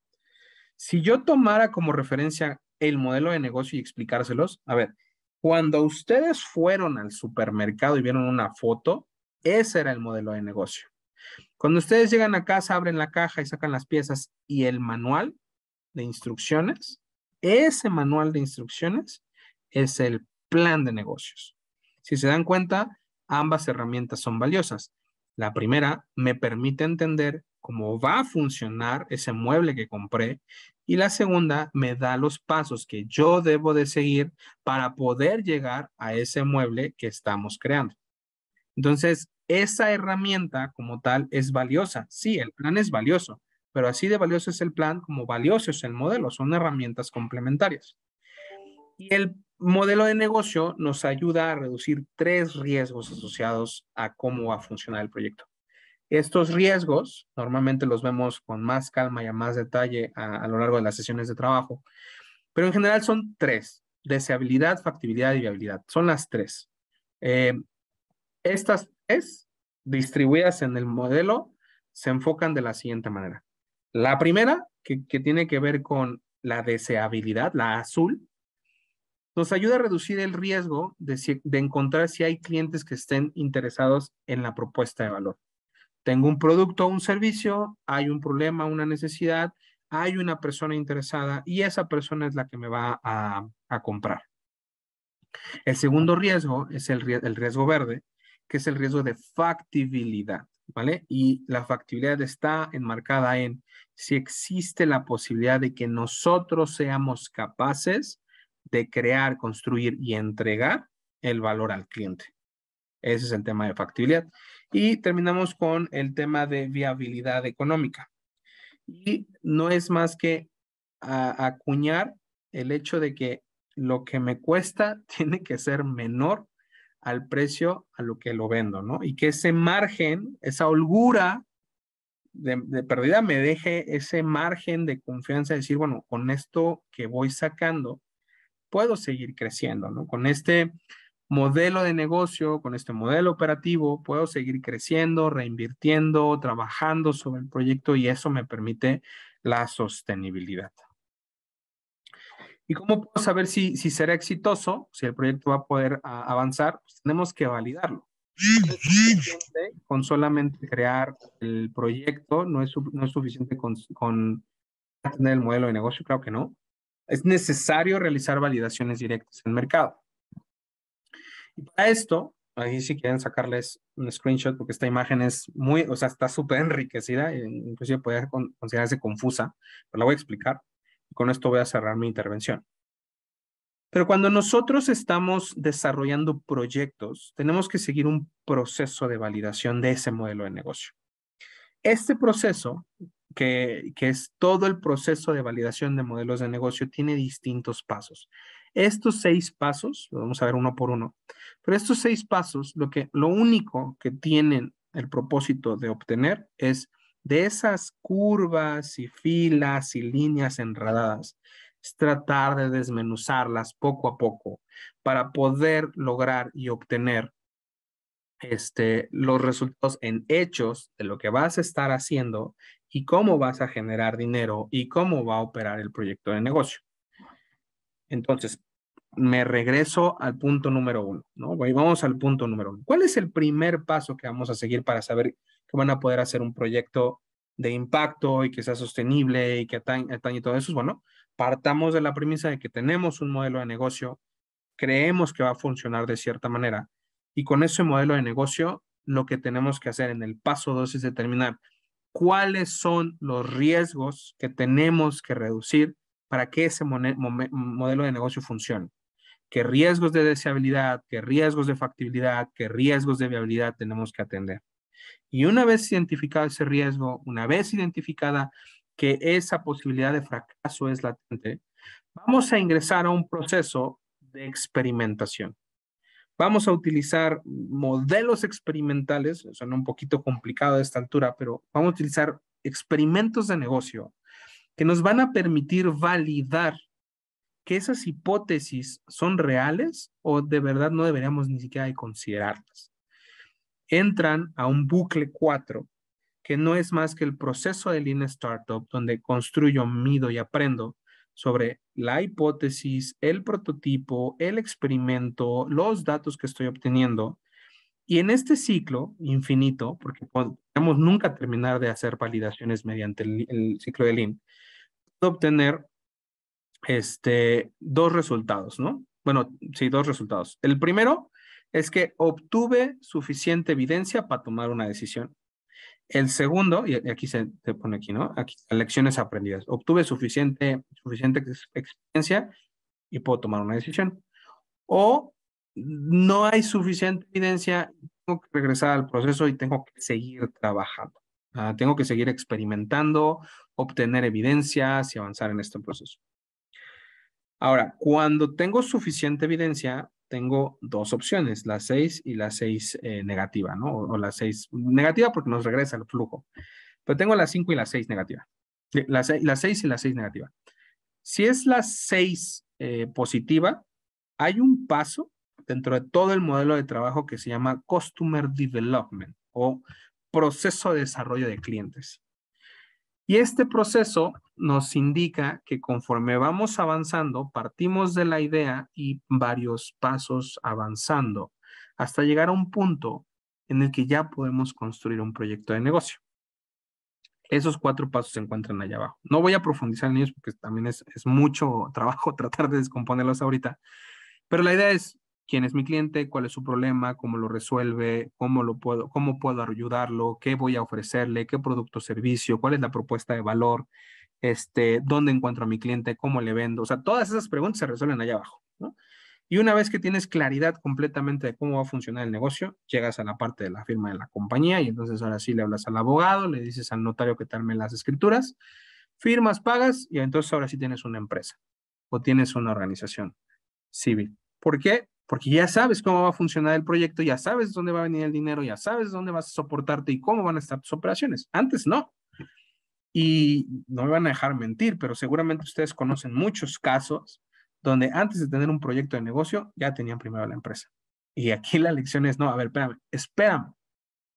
[SPEAKER 1] si yo tomara como referencia el modelo de negocio y explicárselos, a ver, cuando ustedes fueron al supermercado y vieron una foto, ese era el modelo de negocio. Cuando ustedes llegan a casa, abren la caja y sacan las piezas y el manual de instrucciones, ese manual de instrucciones es el plan de negocios. Si se dan cuenta, ambas herramientas son valiosas. La primera me permite entender cómo va a funcionar ese mueble que compré y la segunda me da los pasos que yo debo de seguir para poder llegar a ese mueble que estamos creando. Entonces, esa herramienta como tal es valiosa. Sí, el plan es valioso, pero así de valioso es el plan como valioso es el modelo. Son herramientas complementarias. Y el modelo de negocio nos ayuda a reducir 3 riesgos asociados a cómo va a funcionar el proyecto. Estos riesgos normalmente los vemos con más calma y a más detalle a lo largo de las sesiones de trabajo, pero en general son 3: deseabilidad, factibilidad y viabilidad. Son las 3. Eh, estas 3 distribuidas en el modelo se enfocan de la siguiente manera. La primera, que tiene que ver con la deseabilidad, la azul, nos ayuda a reducir el riesgo de encontrar si hay clientes que estén interesados en la propuesta de valor. Tengo un producto o un servicio, hay un problema, una necesidad, hay una persona interesada y esa persona es la que me va a comprar. El segundo riesgo es el riesgo verde, que es el riesgo de factibilidad, ¿vale? Y la factibilidad está enmarcada en si existe la posibilidad de que nosotros seamos capaces de crear, construir y entregar el valor al cliente. Ese es el tema de factibilidad. Y terminamos con el tema de viabilidad económica. Y no es más que acuñar el hecho de que lo que me cuesta tiene que ser menor al precio a lo que lo vendo, ¿no? Y que ese margen, esa holgura de pérdida me deje ese margen de confianza de decir, bueno, con esto que voy sacando, puedo seguir creciendo, ¿no? Con este modelo de negocio, con este modelo operativo, puedo seguir creciendo, reinvirtiendo, trabajando sobre el proyecto y eso me permite la sostenibilidad. ¿Y cómo puedo saber si será exitoso, si el proyecto va a poder avanzar? Pues tenemos que validarlo. No es suficiente con solamente crear el proyecto, no es suficiente con tener el modelo de negocio, claro que no. Es necesario realizar validaciones directas en el mercado. Y para esto, ahí si quieren sacarles un screenshot, porque esta imagen es muy, o sea, está súper enriquecida, inclusive puede considerarse confusa, pero la voy a explicar. Y con esto voy a cerrar mi intervención. Pero cuando nosotros estamos desarrollando proyectos, tenemos que seguir un proceso de validación de ese modelo de negocio. Este proceso, que es todo el proceso de validación de modelos de negocio, tiene distintos pasos. Estos 6 pasos, lo vamos a ver uno por uno, pero estos 6 pasos, lo único que tienen el propósito de obtener es de esas curvas y filas y líneas enredadas, es tratar de desmenuzarlas poco a poco para poder lograr y obtener los resultados en hechos de lo que vas a estar haciendo y cómo vas a generar dinero y cómo va a operar el proyecto de negocio. Entonces, me regreso al punto número 1, ¿no? Vamos al punto número 1. ¿Cuál es el primer paso que vamos a seguir para saber que van a poder hacer un proyecto de impacto y que sea sostenible y que atañe todo eso, bueno, partamos de la premisa de que tenemos un modelo de negocio, creemos que va a funcionar de cierta manera y con ese modelo de negocio lo que tenemos que hacer en el paso 2 es determinar cuáles son los riesgos que tenemos que reducir para que ese modelo de negocio funcione. ¿Qué riesgos de deseabilidad, qué riesgos de factibilidad, qué riesgos de viabilidad tenemos que atender? Y una vez identificado ese riesgo, una vez identificada que esa posibilidad de fracaso es latente, vamos a ingresar a un proceso de experimentación. Vamos a utilizar modelos experimentales, suena un poquito complicado a esta altura, pero vamos a utilizar experimentos de negocio que nos van a permitir validar que esas hipótesis son reales o de verdad no deberíamos ni siquiera de considerarlas. Entran a un bucle 4 que no es más que el proceso de Lean Startup donde construyo, mido y aprendo sobre la hipótesis, el prototipo, el experimento, los datos que estoy obteniendo. Y en este ciclo infinito, porque podemos nunca terminar de hacer validaciones mediante el ciclo de Lean, puedo obtener dos resultados, ¿no? Bueno, sí, dos resultados. El primero es que obtuve suficiente evidencia para tomar una decisión. El segundo, y aquí se pone aquí, ¿no? Aquí, lecciones aprendidas. Obtuve suficiente experiencia y puedo tomar una decisión. O no hay suficiente evidencia, tengo que regresar al proceso y tengo que seguir trabajando. Tengo que seguir experimentando, obtener evidencias y avanzar en este proceso. Ahora, cuando tengo suficiente evidencia, tengo dos opciones, la 6 y la 6 negativa, ¿no? O la 6 negativa porque nos regresa el flujo. Pero tengo la 5 y la 6 negativa. La 6 y la 6 negativa. Si es la 6 positiva, hay un paso dentro de todo el modelo de trabajo que se llama Customer Development o proceso de desarrollo de clientes. Y este proceso nos indica que conforme vamos avanzando, partimos de la idea y varios pasos avanzando hasta llegar a un punto en el que ya podemos construir un proyecto de negocio. Esos 4 pasos se encuentran allá abajo. No voy a profundizar en ellos porque también es mucho trabajo tratar de descomponerlos ahorita, pero la idea es quién es mi cliente, cuál es su problema, cómo lo resuelve, cómo puedo ayudarlo, qué voy a ofrecerle, qué producto o servicio, cuál es la propuesta de valor, dónde encuentro a mi cliente, cómo le vendo. O sea, todas esas preguntas se resuelven allá abajo, ¿no? Y una vez que tienes claridad completamente de cómo va a funcionar el negocio, llegas a la parte de la firma de la compañía y entonces ahora sí le hablas al abogado, le dices al notario que te arme las escrituras, firmas, pagas y entonces ahora sí tienes una empresa o tienes una organización civil. ¿Por qué? Porque ya sabes cómo va a funcionar el proyecto, ya sabes dónde va a venir el dinero, ya sabes dónde vas a soportarte y cómo van a estar tus operaciones. Antes no. Y no me van a dejar mentir, pero seguramente ustedes conocen muchos casos donde antes de tener un proyecto de negocio ya tenían primero la empresa. Y aquí la lección es, no, a ver, espérame.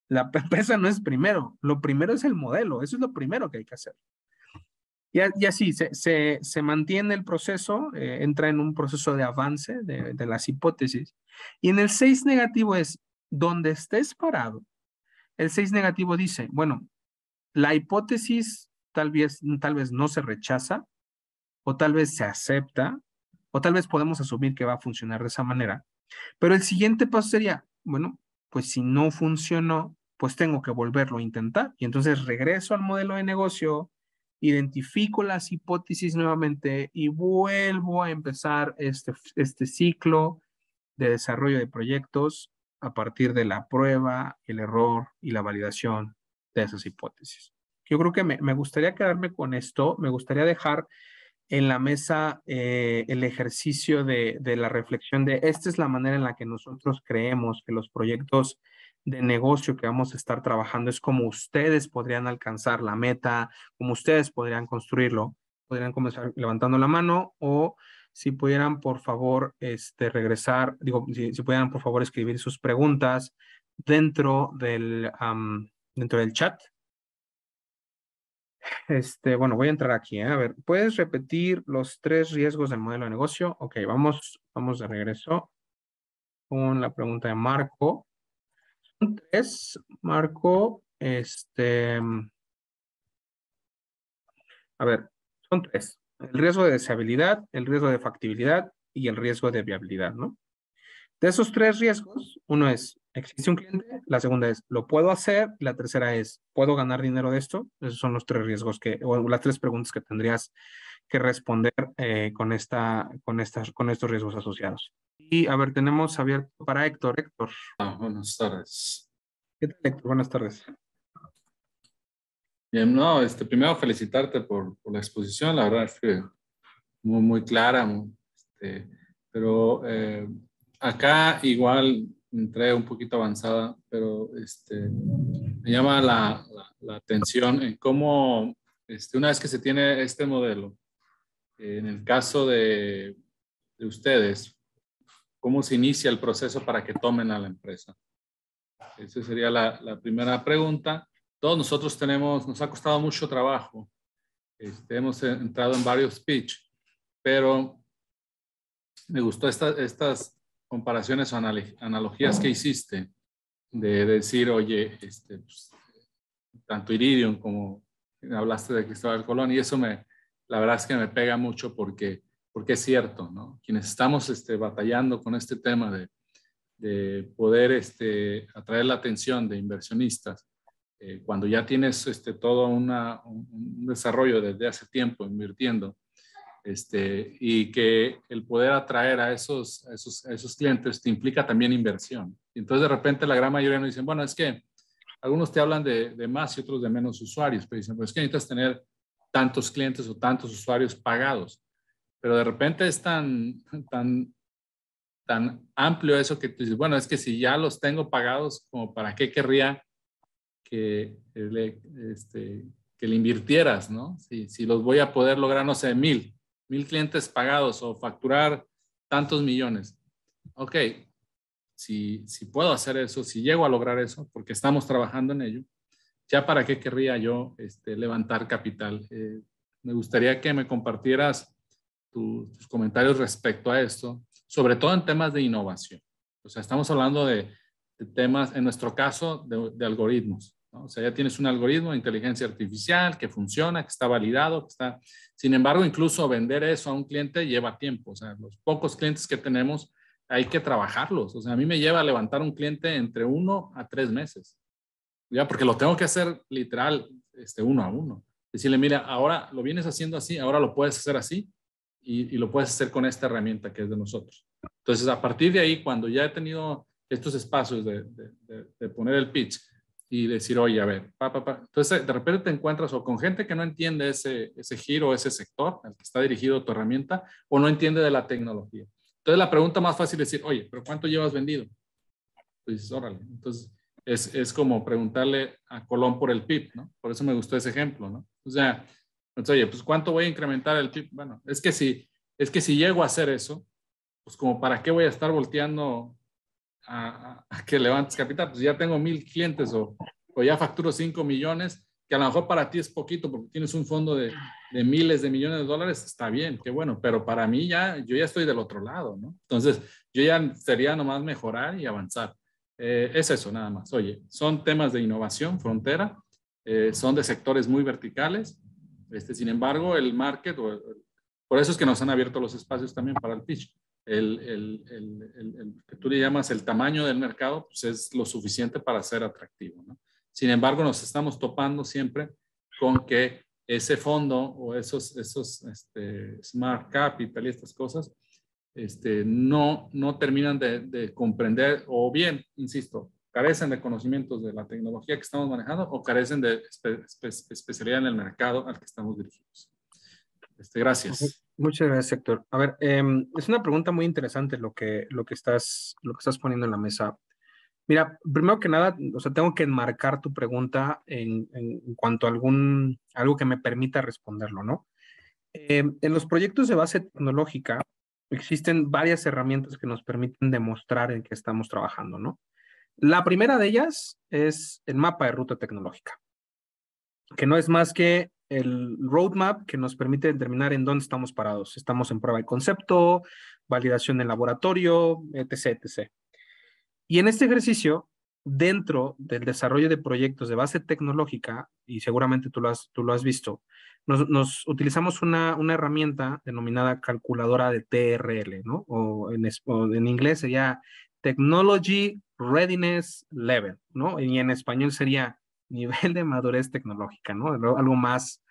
[SPEAKER 1] La empresa no es primero, lo primero es el modelo, eso es lo primero que hay que hacer. Y así se mantiene el proceso, entra en un proceso de avance de las hipótesis. Y en el 6 negativo es, donde estés parado, el 6 negativo dice, bueno, la hipótesis tal vez no se rechaza, o tal vez se acepta, o tal vez podemos asumir que va a funcionar de esa manera. Pero el siguiente paso sería, bueno, pues si no funcionó, pues tengo que volverlo a intentar. Y entonces regreso al modelo de negocio, identifico las hipótesis nuevamente y vuelvo a empezar este ciclo de desarrollo de proyectos a partir de la prueba, el error y la validación de esas hipótesis. Yo creo que me gustaría quedarme con esto, me gustaría dejar en la mesa el ejercicio de la reflexión de esta es la manera en la que nosotros creemos que los proyectos de negocio que vamos a estar trabajando es como ustedes podrían alcanzar la meta, como ustedes podrían construirlo. Podrían comenzar levantando la mano o si pudieran por favor regresar, digo, si pudieran por favor escribir sus preguntas dentro dentro del chat. Bueno, voy a entrar aquí, ¿eh? A ver, ¿puedes repetir los 3 riesgos del modelo de negocio? Ok, vamos de regreso con la pregunta de Marco. Son 3, Marco, A ver, son tres. El riesgo de deseabilidad, el riesgo de factibilidad y el riesgo de viabilidad, ¿no? De esos tres riesgos, uno es, ¿existe un cliente? La segunda es, ¿lo puedo hacer? La tercera es, ¿puedo ganar dinero de esto? Esos son los tres riesgos o las tres preguntas que tendrías que responder con estos riesgos asociados. Y a ver, tenemos abierto para Héctor. Héctor,
[SPEAKER 2] Buenas tardes.
[SPEAKER 1] ¿qué tal, Héctor? Buenas tardes.
[SPEAKER 2] Bien, no, primero felicitarte por la exposición, la verdad es que muy clara, pero acá igual entré un poquito avanzada, pero me llama la atención en cómo, una vez que se tiene este modelo, en el caso de ustedes, cómo se inicia el proceso para que tomen a la empresa. Esa sería la primera pregunta. Todos nosotros nos ha costado mucho trabajo. Hemos entrado en varios pitch, pero me gustó estas comparaciones o analogías que hiciste de decir, oye, pues, tanto Iridium como hablaste de Cristóbal Colón, y eso la verdad es que me pega mucho porque es cierto, ¿no? Quienes estamos batallando con este tema de poder atraer la atención de inversionistas, cuando ya tienes todo un desarrollo desde hace tiempo invirtiendo, y que el poder atraer a esos clientes te implica también inversión. Entonces de repente la gran mayoría nos dicen, bueno, es que algunos te hablan de más y otros de menos usuarios, pero dicen, pues es que necesitas tener tantos clientes o tantos usuarios pagados. Pero de repente es tan amplio eso que tú dices, bueno, es que si ya los tengo pagados, como para qué querría que que le invirtieras, ¿no? Si los voy a poder lograr, no sé, 1000 clientes pagados o facturar tantos millones. Ok, si puedo hacer eso, si llego a lograr eso, porque estamos trabajando en ello, ya para qué querría yo levantar capital. Me gustaría que me compartieras tus comentarios respecto a esto, sobre todo en temas de innovación. O sea, estamos hablando de temas, en nuestro caso, de algoritmos, ¿no? O sea, ya tienes un algoritmo de inteligencia artificial que funciona, que está validado, que está... Sin embargo, incluso vender eso a un cliente lleva tiempo. O sea, los pocos clientes que tenemos hay que trabajarlos. O sea, a mí me lleva a levantar un cliente entre 1 a 3 meses. Ya, porque lo tengo que hacer literal, uno a uno. Decirle, mira, ahora lo vienes haciendo así, ahora lo puedes hacer así y lo puedes hacer con esta herramienta que es de nosotros. Entonces, a partir de ahí, cuando ya he tenido estos espacios de poner el pitch y decir, oye, a ver, entonces de repente te encuentras o con gente que no entiende ese giro, ese sector al que está dirigido tu herramienta, o no entiende de la tecnología. Entonces, la pregunta más fácil es decir, oye, pero ¿cuánto llevas vendido? Pues dices, órale. Entonces, es como preguntarle a Colón por el PIB, ¿no? Por eso me gustó ese ejemplo, ¿no? O sea, pues, oye, pues ¿cuánto voy a incrementar el PIB? Bueno, es que si llego a hacer eso, pues como para qué voy a estar volteando a que levantes capital, pues ya tengo 1000 clientes o ya facturo 5 millones, que a lo mejor para ti es poquito porque tienes un fondo de miles de millones de dólares, está bien, qué bueno, pero para mí yo ya estoy del otro lado, ¿no? Entonces, yo ya sería nomás mejorar y avanzar. Es eso nada más. Oye, son temas de innovación, frontera, son de sectores muy verticales. Sin embargo, el market, por eso es que nos han abierto los espacios también para el pitch. El que tú le llamas el tamaño del mercado, pues es lo suficiente para ser atractivo, ¿no? Sin embargo, nos estamos topando siempre con que ese fondo o esos smart capital y estas cosas, no terminan de comprender, o bien, insisto, carecen de conocimientos de la tecnología que estamos manejando o carecen de especialidad en el mercado al que estamos dirigidos. Gracias.
[SPEAKER 1] Muchas gracias, Héctor. A ver, es una pregunta muy interesante lo que estás poniendo en la mesa. Mira, primero que nada, o sea, tengo que enmarcar tu pregunta en cuanto a algo que me permita responderlo, ¿no? En los proyectos de base tecnológica existen varias herramientas que nos permiten demostrar en qué estamos trabajando, ¿no? La primera de ellas es el mapa de ruta tecnológica, que no es más que el roadmap que nos permite determinar en dónde estamos parados. Estamos en prueba de concepto, validación en laboratorio, etc., etc. Y en este ejercicio dentro del desarrollo de proyectos de base tecnológica, y seguramente tú lo has visto, nos utilizamos una herramienta denominada calculadora de TRL, ¿no? O en inglés sería Technology Readiness Level, ¿no? Y en español sería nivel de madurez tecnológica, ¿no? Algo más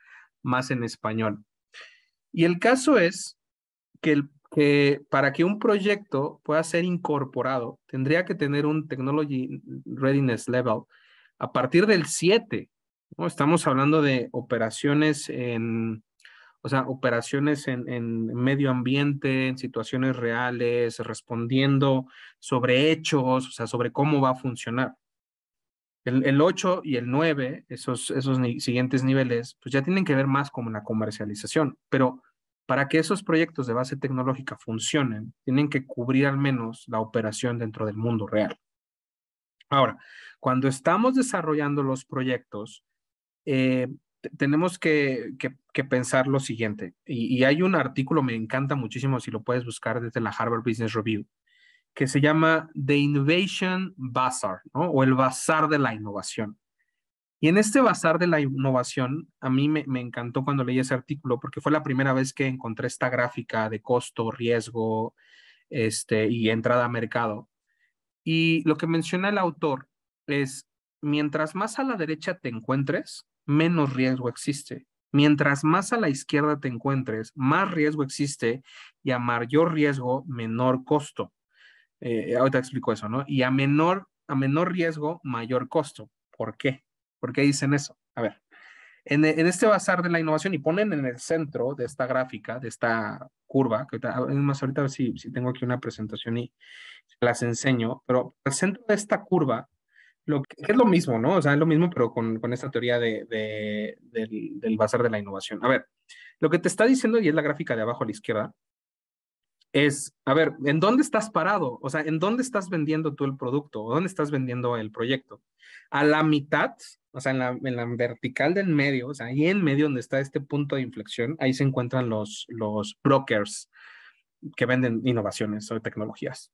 [SPEAKER 1] en español. Y el caso es que para que un proyecto pueda ser incorporado, tendría que tener un Technology Readiness Level a partir del 7, ¿no? Estamos hablando de operaciones o sea, operaciones en medio ambiente, en situaciones reales, respondiendo sobre hechos, o sea, sobre cómo va a funcionar. El 8 y el 9, esos siguientes niveles, pues ya tienen que ver más con la comercialización, pero para que esos proyectos de base tecnológica funcionen, tienen que cubrir al menos la operación dentro del mundo real. Ahora, cuando estamos desarrollando los proyectos, tenemos que pensar lo siguiente, y hay un artículo, me encanta muchísimo, si lo puedes buscar desde la Harvard Business Review, que se llama The Innovation Bazaar, ¿no? O el bazar de la innovación. Y en este bazar de la innovación, a mí me encantó cuando leí ese artículo, porque fue la primera vez que encontré esta gráfica de costo, riesgo, y entrada a mercado. Y lo que menciona el autor es, mientras más a la derecha te encuentres, menos riesgo existe. Mientras más a la izquierda te encuentres, más riesgo existe, y a mayor riesgo, menor costo. Ahorita explico eso, ¿no? Y a menor riesgo, mayor costo. ¿Por qué? ¿Por qué dicen eso? A ver, en este bazar de la innovación, y ponen en el centro de esta gráfica, de esta curva, que ahorita a ver si tengo aquí una presentación y las enseño, pero al centro de esta curva, lo que es lo mismo, ¿no? O sea, es lo mismo, pero con esta teoría del bazar de la innovación. A ver, lo que te está diciendo, y es la gráfica de abajo a la izquierda, es, a ver, ¿en dónde estás parado? O sea, ¿en dónde estás vendiendo tú el producto? ¿O dónde estás vendiendo el proyecto? A la mitad, o sea, en la vertical del medio, o sea, ahí en medio donde está este punto de inflexión, ahí se encuentran los brokers que venden innovaciones o tecnologías.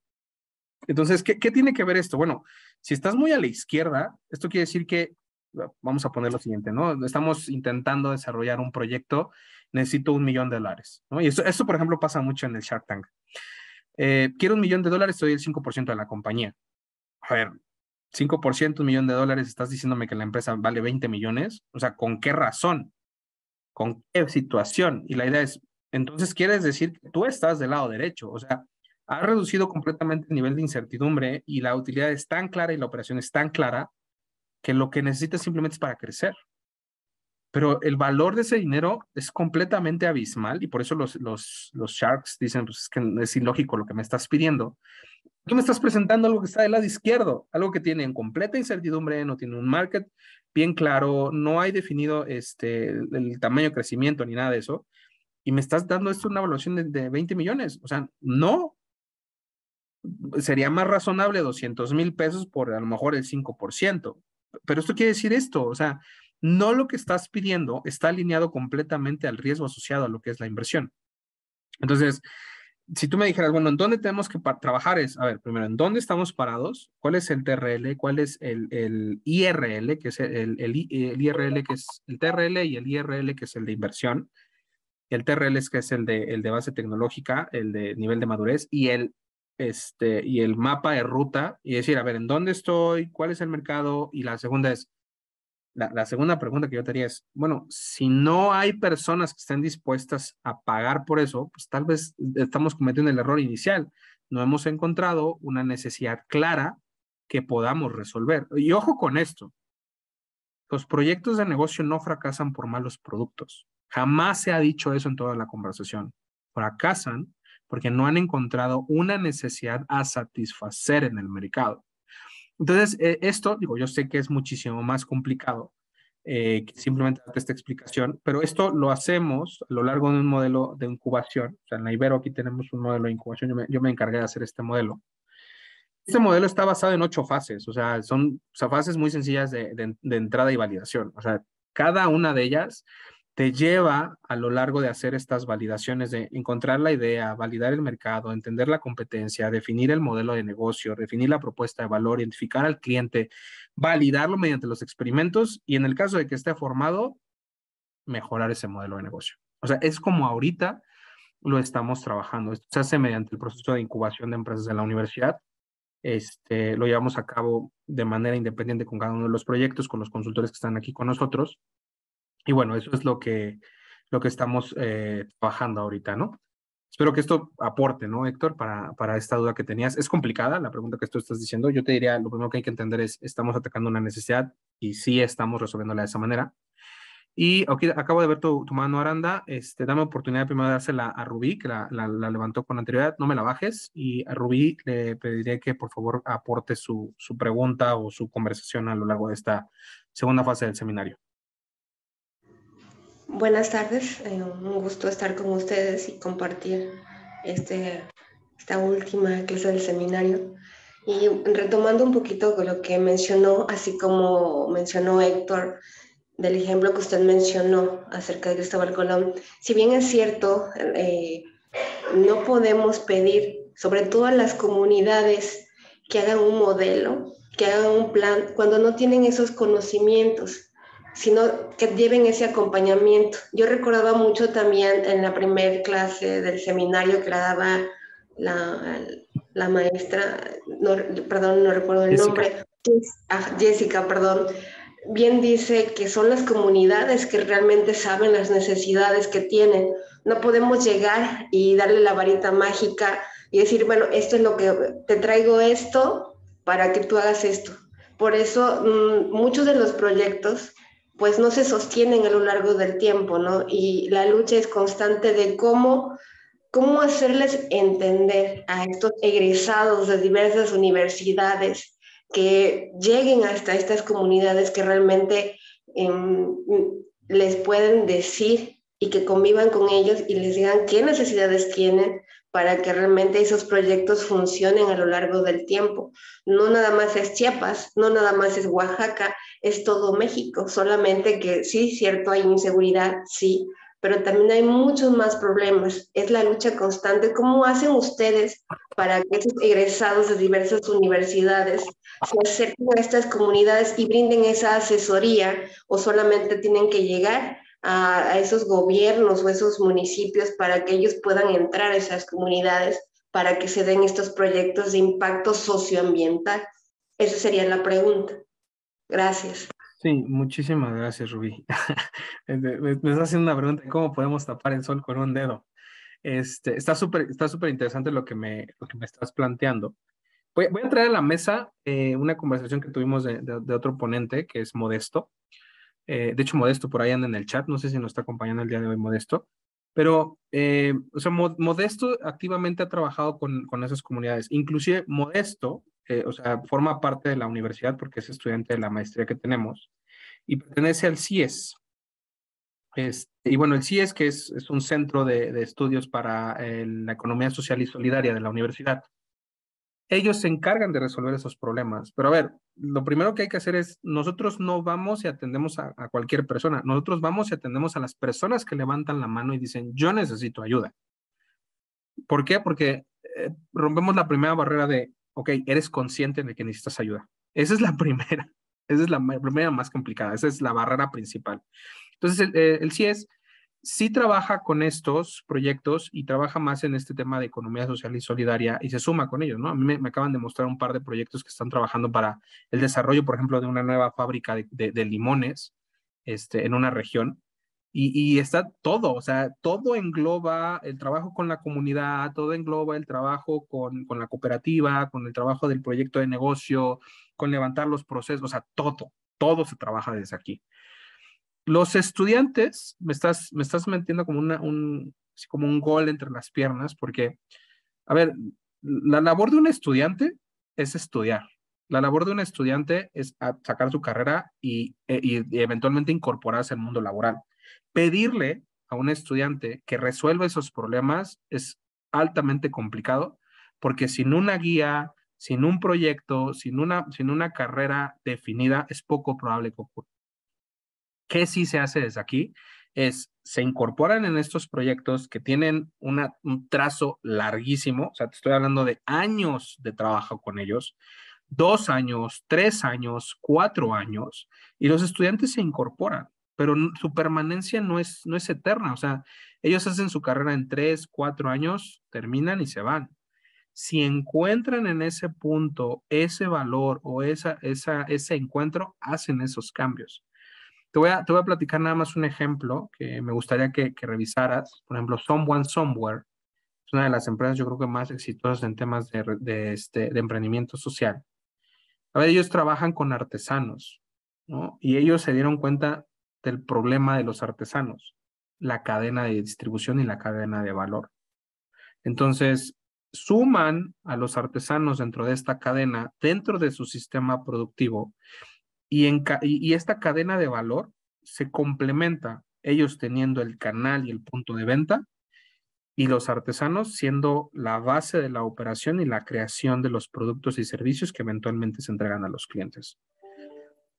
[SPEAKER 1] Entonces, ¿qué tiene que ver esto? Bueno, si estás muy a la izquierda, esto quiere decir que, vamos a poner lo siguiente, ¿no? Estamos intentando desarrollar un proyecto, necesito $1,000,000, ¿no? Y eso, por ejemplo, pasa mucho en el Shark Tank. Quiero $1,000,000, soy el 5% de la compañía. A ver, 5%, $1,000,000, estás diciéndome que la empresa vale 20 millones. O sea, ¿con qué razón? ¿Con qué situación? Y la idea es, entonces quieres decir que tú estás del lado derecho. O sea, has reducido completamente el nivel de incertidumbre y la utilidad es tan clara y la operación es tan clara que lo que necesitas simplemente es para crecer. Pero el valor de ese dinero es completamente abismal, y por eso los sharks dicen, pues es que es ilógico lo que me estás pidiendo. Tú me estás presentando algo que está del lado izquierdo, algo que tiene en completa incertidumbre, no tiene un market bien claro, no hay definido el tamaño de crecimiento ni nada de eso, y me estás dando esto una evaluación de 20 millones. O sea, no, sería más razonable $200,000 por a lo mejor el 5%. Pero esto quiere decir esto, o sea, no, lo que estás pidiendo está alineado completamente al riesgo asociado a lo que es la inversión. Entonces, si tú me dijeras, bueno, ¿en dónde tenemos que trabajar? Es, a ver, primero, ¿en dónde estamos parados? ¿Cuál es el TRL? ¿Cuál es el IRL, que es el IRL, que es el TRL, y el IRL, que es el de inversión? El TRL es que es el de base tecnológica, el de nivel de madurez, y el mapa de ruta, y decir, a ver, ¿en dónde estoy? ¿Cuál es el mercado? Y la segunda es, la segunda pregunta que yo te haría es, bueno, si no hay personas que estén dispuestas a pagar por eso, pues tal vez estamos cometiendo el error inicial. No hemos encontrado una necesidad clara que podamos resolver. Y ojo con esto, los proyectos de negocio no fracasan por malos productos. Jamás se ha dicho eso en toda la conversación. Fracasan porque no han encontrado una necesidad a satisfacer en el mercado. Entonces, esto, digo, yo sé que es muchísimo más complicado que simplemente darte esta explicación, pero esto lo hacemos a lo largo de un modelo de incubación. O sea, en la Ibero aquí tenemos un modelo de incubación, yo me encargué de hacer este modelo. Este modelo está basado en 8 fases, o sea, son fases muy sencillas de entrada y validación. O sea, cada una de ellas te lleva a lo largo de hacer estas validaciones, de encontrar la idea, validar el mercado, entender la competencia, definir el modelo de negocio, definir la propuesta de valor, identificar al cliente, validarlo mediante los experimentos y en el caso de que esté formado, mejorar ese modelo de negocio. O sea, es como ahorita lo estamos trabajando. Esto se hace mediante el proceso de incubación de empresas de la universidad. Lo llevamos a cabo de manera independiente con cada uno de los proyectos, con los consultores que están aquí con nosotros. Y bueno, eso es lo que estamos trabajando ahorita, ¿no? Espero que esto aporte, ¿no, Héctor? Para esta duda que tenías. Es complicada la pregunta que tú estás diciendo. Yo te diría, lo primero que hay que entender es, estamos atacando una necesidad y sí estamos resolviéndola de esa manera. Y aquí acabo de ver tu mano, Aranda. Dame oportunidad primero de dársela a Rubí, que la levantó con anterioridad. No me la bajes. Y a Rubí le pediré que por favor aporte su pregunta o su conversación a lo largo de esta segunda fase del seminario.
[SPEAKER 3] Buenas tardes, un gusto estar con ustedes y compartir esta última clase del seminario. Y retomando un poquito con lo que mencionó, así como mencionó Héctor, del ejemplo que usted mencionó acerca de Cristóbal Colón, si bien es cierto, no podemos pedir, sobre todo a las comunidades, que hagan un modelo, que hagan un plan, cuando no tienen esos conocimientos, sino que lleven ese acompañamiento. Yo recordaba mucho también en la primera clase del seminario que la daba la maestra, perdón, no recuerdo el nombre, Jessica, perdón, bien dice que son las comunidades que realmente saben las necesidades que tienen. No podemos llegar y darle la varita mágica y decir, bueno, esto es lo que te traigo esto para que tú hagas esto. Por eso muchos de los proyectos pues no se sostienen a lo largo del tiempo, ¿no? Y la lucha es constante de cómo hacerles entender a estos egresados de diversas universidades que lleguen hasta estas comunidades que realmente les pueden decir y que convivan con ellos y les digan qué necesidades tienen para que realmente esos proyectos funcionen a lo largo del tiempo. No nada más es Chiapas, no nada más es Oaxaca, es todo México, solamente que sí, cierto, hay inseguridad, sí, pero también hay muchos más problemas. Es la lucha constante. ¿Cómo hacen ustedes para que esos egresados de diversas universidades se acerquen a estas comunidades y brinden esa asesoría o solamente tienen que llegar a esos gobiernos o esos municipios para que ellos puedan entrar a esas comunidades para que se den estos proyectos de impacto socioambiental? Esa sería la pregunta. Gracias.
[SPEAKER 1] Sí, muchísimas gracias, Rubí. Me estás haciendo una pregunta, ¿cómo podemos tapar el sol con un dedo? Está súper interesante lo que me estás planteando. Voy a traer a la mesa una conversación que tuvimos de otro ponente, que es Modesto. De hecho, Modesto por ahí anda en el chat, no sé si nos está acompañando el día de hoy Modesto, pero, o sea, Modesto activamente ha trabajado con esas comunidades. Inclusive Modesto, o sea, forma parte de la universidad porque es estudiante de la maestría que tenemos y pertenece al CIES. Y bueno, el CIES, que es un centro de estudios para la economía social y solidaria de la universidad. Ellos se encargan de resolver esos problemas. Pero a ver, lo primero que hay que hacer es, nosotros no vamos y atendemos a cualquier persona, nosotros vamos y atendemos a las personas que levantan la mano y dicen, yo necesito ayuda. ¿Por qué? Porque rompemos la primera barrera de, ok, eres consciente de que necesitas ayuda. Esa es la primera, esa es la primera más complicada, esa es la barrera principal. Entonces, el CIES sí trabaja con estos proyectos y trabaja más en este tema de economía social y solidaria y se suma con ellos, ¿no? A mí me acaban de mostrar un par de proyectos que están trabajando para el desarrollo, por ejemplo, de una nueva fábrica de limones en una región. Y está todo, o sea, todo engloba el trabajo con la comunidad, todo engloba el trabajo con la cooperativa, con el trabajo del proyecto de negocio, con levantar los procesos, o sea, todo se trabaja desde aquí. Los estudiantes, me estás metiendo como como un gol entre las piernas, porque, a ver, la labor de un estudiante es estudiar. La labor de un estudiante es sacar su carrera y eventualmente incorporarse al mundo laboral. Pedirle a un estudiante que resuelva esos problemas es altamente complicado, porque sin una guía, sin un proyecto, sin una carrera definida, es poco probable que ocurra. ¿Qué sí se hace desde aquí? se incorporan en estos proyectos que tienen un trazo larguísimo, o sea, te estoy hablando de años de trabajo con ellos, 2 años, 3 años, 4 años, y los estudiantes se incorporan, pero su permanencia no es eterna, o sea, ellos hacen su carrera en 3, 4 años, terminan y se van. Si encuentran en ese punto ese valor o ese encuentro, hacen esos cambios. Te voy a platicar nada más un ejemplo que me gustaría que revisaras. Por ejemplo, Someone Somewhere es una de las empresas, yo creo que más exitosas en temas de emprendimiento social. A ver, ellos trabajan con artesanos, ¿no? Y ellos se dieron cuenta del problema de los artesanos, la cadena de distribución y la cadena de valor. Entonces, suman a los artesanos dentro de esta cadena, dentro de su sistema productivo, y esta cadena de valor se complementa, ellos teniendo el canal y el punto de venta, y los artesanos siendo la base de la operación y la creación de los productos y servicios que eventualmente se entregan a los clientes.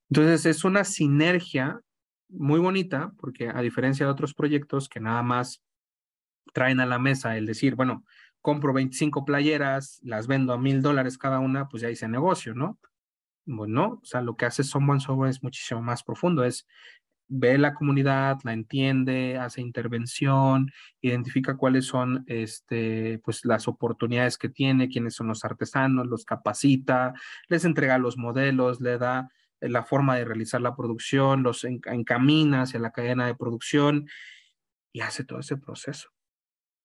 [SPEAKER 1] Entonces, es una sinergia muy bonita, porque a diferencia de otros proyectos que nada más traen a la mesa el decir, bueno, compro 25 playeras, las vendo a $1,000 cada una, pues ya hice negocio, ¿no? Bueno, o sea, lo que hace Someone Software es muchísimo más profundo, es ve la comunidad, la entiende, hace intervención, identifica cuáles son pues, las oportunidades que tiene, quiénes son los artesanos, los capacita, les entrega los modelos, le da la forma de realizar la producción, los encamina hacia la cadena de producción y hace todo ese proceso.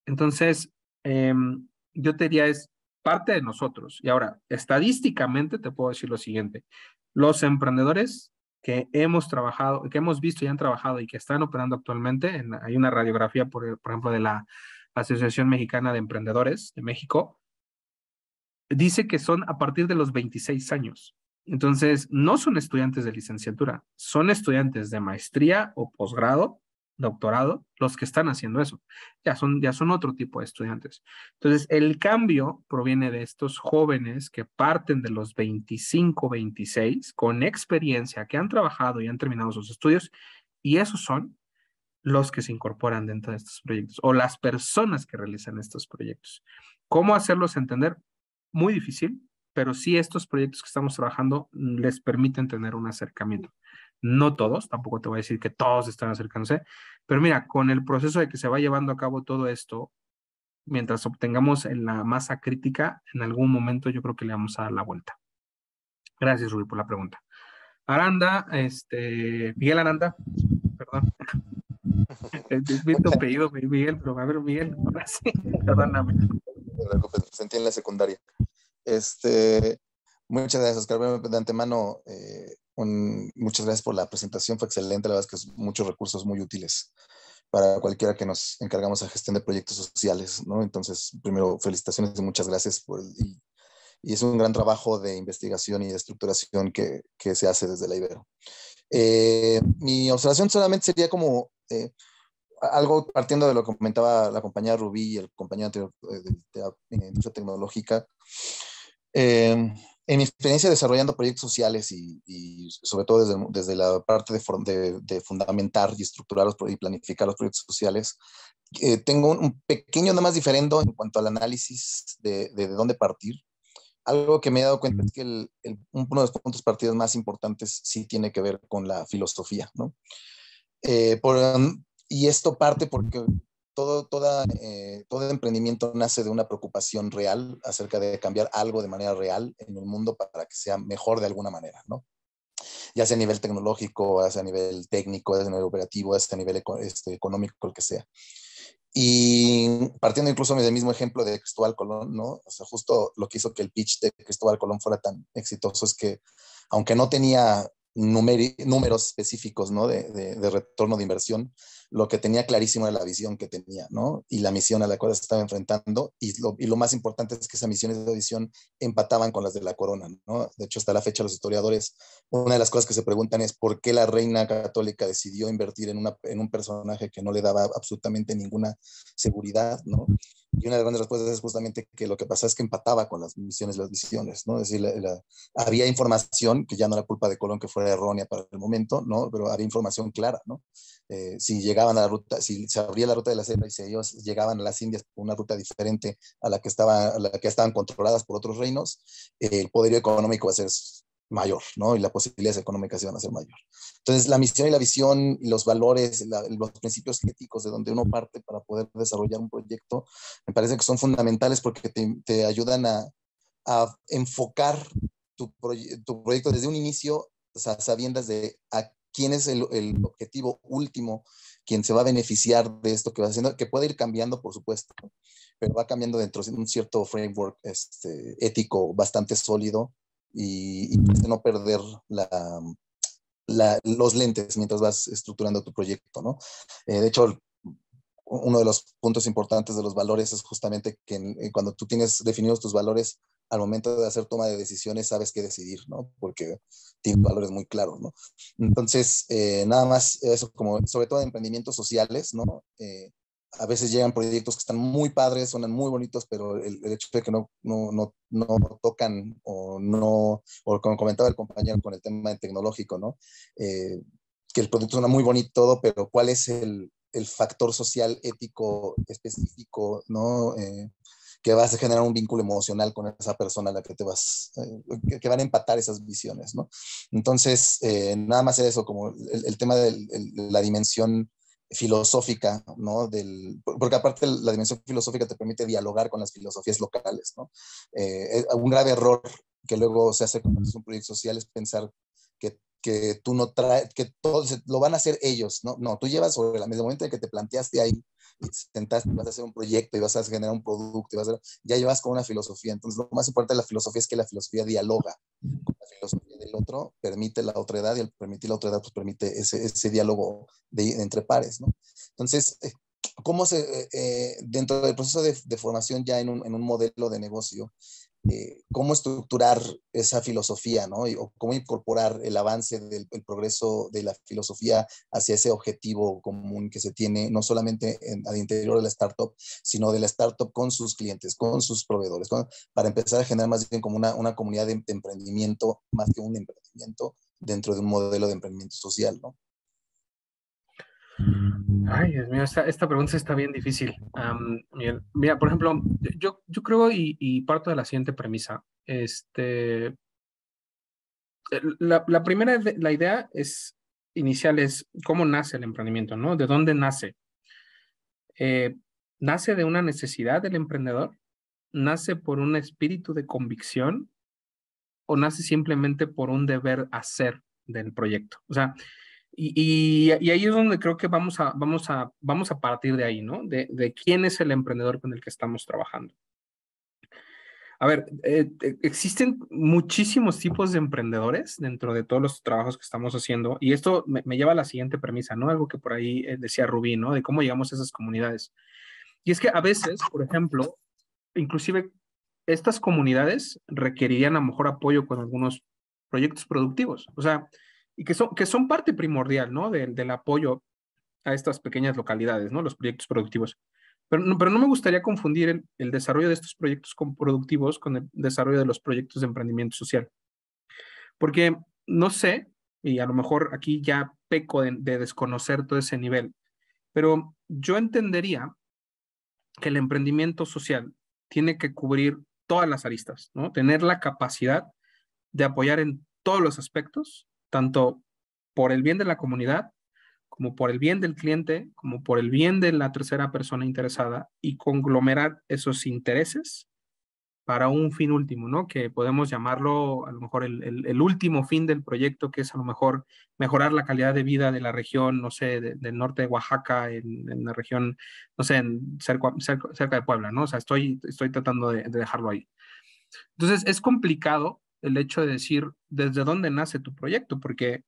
[SPEAKER 1] Entonces, yo te diría, es parte de nosotros. Y ahora, estadísticamente te puedo decir lo siguiente. Los emprendedores que hemos trabajado, que hemos visto y han trabajado y que están operando actualmente, hay una radiografía, por ejemplo, de la Asociación Mexicana de Emprendedores de México, dice que son a partir de los 26 años. Entonces, no son estudiantes de licenciatura, son estudiantes de maestría o posgrado, doctorado, los que están haciendo eso. Ya son otro tipo de estudiantes. Entonces, el cambio proviene de estos jóvenes que parten de los 25, 26, con experiencia, que han trabajado y han terminado sus estudios, y esos son los que se incorporan dentro de estos proyectos o las personas que realizan estos proyectos. ¿Cómo hacerlos entender? Muy difícil, pero sí estos proyectos que estamos trabajando les permiten tener un acercamiento. No todos, tampoco te voy a decir que todos están acercándose, pero mira, con el proceso de que se va llevando a cabo todo esto, mientras obtengamos la masa crítica, en algún momento yo creo que le vamos a dar la vuelta. Gracias, Rubí, por la pregunta. Aranda, Miguel Aranda, perdón. Es mi apellido, Miguel, pero a ver, Miguel, ahora sí, perdóname.
[SPEAKER 4] Se entiende en la secundaria. Muchas gracias, Oscar. De antemano, muchas gracias por la presentación, fue excelente. La verdad es que muchos recursos muy útiles para cualquiera que nos encargamos a gestión de proyectos sociales, ¿no? Entonces, primero, felicitaciones y muchas gracias y es un gran trabajo de investigación y de estructuración que se hace desde la Ibero. Mi observación solamente sería como algo partiendo de lo que comentaba la compañera Rubí y el compañero anterior de la industria tecnológica. En mi experiencia desarrollando proyectos sociales y sobre todo desde la parte de fundamentar y estructurar y planificar los proyectos sociales, tengo un pequeño nada más diferendo en cuanto al análisis de dónde partir. Algo que me he dado cuenta es que uno de los puntos partidos más importantes sí tiene que ver con la filosofía, ¿no? Y esto parte porque todo emprendimiento nace de una preocupación real acerca de cambiar algo de manera real en el mundo para que sea mejor de alguna manera, ¿no? Ya sea a nivel tecnológico, ya sea a nivel técnico, ya sea a nivel operativo, ya sea a nivel económico, el que sea. Y partiendo incluso del mismo ejemplo de Cristóbal Colón, ¿no? O sea, justo lo que hizo que el pitch de Cristóbal Colón fuera tan exitoso es que, aunque no tenía números específicos, ¿no? de retorno de inversión, lo que tenía clarísimo era la visión que tenía, ¿no? Y la misión a la cual se estaba enfrentando, y lo más importante es que esas misiones de visión empataban con las de la corona, ¿no? De hecho, hasta la fecha los historiadores, una de las cosas que se preguntan es por qué la reina católica decidió invertir en un personaje que no le daba absolutamente ninguna seguridad, ¿no? Y una de las grandes respuestas es justamente que lo que pasa es que empataba con las misiones y las visiones, ¿no? Es decir, había información, que ya no era culpa de Colón que fuera errónea para el momento, ¿no? Pero había información clara, ¿no? Si llegaban a la ruta, si se abría la ruta de la seda y si ellos llegaban a las Indias por una ruta diferente a la que estaban controladas por otros reinos, el poderío económico va a ser mayor, ¿no? Y las posibilidades económicas iban a ser mayor. Entonces, la misión y la visión y los valores, los principios éticos de donde uno parte para poder desarrollar un proyecto, me parece que son fundamentales porque te ayudan a enfocar tu proyecto desde un inicio, o sea, sabiendas de a quién es el objetivo último, quién se va a beneficiar de esto que vas haciendo, que puede ir cambiando, por supuesto, pero va cambiando dentro de un cierto framework ético bastante sólido y no perder los lentes mientras vas estructurando tu proyecto, ¿no? De hecho, uno de los puntos importantes de los valores es justamente que cuando tú tienes definidos tus valores, al momento de hacer toma de decisiones sabes qué decidir, ¿no? Porque tienes valores muy claros, ¿no? Entonces, nada más eso, como sobre todo en emprendimientos sociales, ¿no? A veces llegan proyectos que están muy padres, suenan muy bonitos, pero el hecho de que no tocan o como comentaba el compañero con el tema tecnológico, ¿no? Que el producto suena muy bonito todo, pero ¿cuál es el factor social ético específico, ¿no? Que vas a generar un vínculo emocional con esa persona a la que te vas, que van a empatar esas visiones, ¿no? Entonces, nada más eso, como el tema de la dimensión filosófica, ¿no? Porque aparte la dimensión filosófica te permite dialogar con las filosofías locales, ¿no? Un grave error que luego se hace cuando es un proyecto social es pensar que tú no traes, que todo lo van a hacer ellos, ¿no? No, tú llevas sobre desde el momento en que te planteaste ahí y te sentaste, vas a hacer un proyecto y vas a generar un producto, ya llevas con una filosofía. Entonces, lo más importante de la filosofía es que la filosofía dialoga con la filosofía del otro, permite la otra edad y al permitir la otra edad, pues permite ese diálogo entre pares, ¿no? Entonces, ¿cómo dentro del proceso de formación ya en un modelo de negocio, cómo estructurar esa filosofía, ¿no? O cómo incorporar el avance del progreso de la filosofía hacia ese objetivo común que se tiene, no solamente al interior de la startup, sino de la startup con sus clientes, con sus proveedores, para empezar a generar más bien como una comunidad de emprendimiento, más que un emprendimiento dentro de un modelo de emprendimiento social, ¿no?
[SPEAKER 1] Ay, Dios mío, esta pregunta está bien difícil. Mira, por ejemplo, yo creo y parto de la siguiente premisa. La primera, la idea inicial es cómo nace el emprendimiento, ¿no? ¿De dónde nace? ¿Nace de una necesidad del emprendedor? ¿Nace por un espíritu de convicción? ¿O nace simplemente por un deber hacer del proyecto? O sea, y ahí es donde creo que vamos a partir de ahí, ¿no? De quién es el emprendedor con el que estamos trabajando. A ver, existen muchísimos tipos de emprendedores dentro de todos los trabajos que estamos haciendo y esto me lleva a la siguiente premisa, ¿no? Algo que por ahí decía Rubí, ¿no? De cómo llegamos a esas comunidades. Y es que a veces, por ejemplo, inclusive estas comunidades requerirían a lo mejor apoyo con algunos proyectos productivos, o sea, y que son parte primordial, ¿no? Del apoyo a estas pequeñas localidades, ¿no? Los proyectos productivos. Pero no me gustaría confundir el desarrollo de estos proyectos productivos con el desarrollo de los proyectos de emprendimiento social. Porque no sé, y a lo mejor aquí ya peco de desconocer todo ese nivel, pero yo entendería que el emprendimiento social tiene que cubrir todas las aristas, ¿no? Tener la capacidad de apoyar en todos los aspectos, tanto por el bien de la comunidad, como por el bien del cliente, como por el bien de la tercera persona interesada y conglomerar esos intereses para un fin último, ¿no? Que podemos llamarlo a lo mejor el último fin del proyecto, que es a lo mejor mejorar la calidad de vida de la región, no sé, del norte de Oaxaca, en la región, no sé, cerca de Puebla, ¿no? O sea, estoy tratando de dejarlo ahí. Entonces, es complicado el hecho de decir desde dónde nace tu proyecto, porque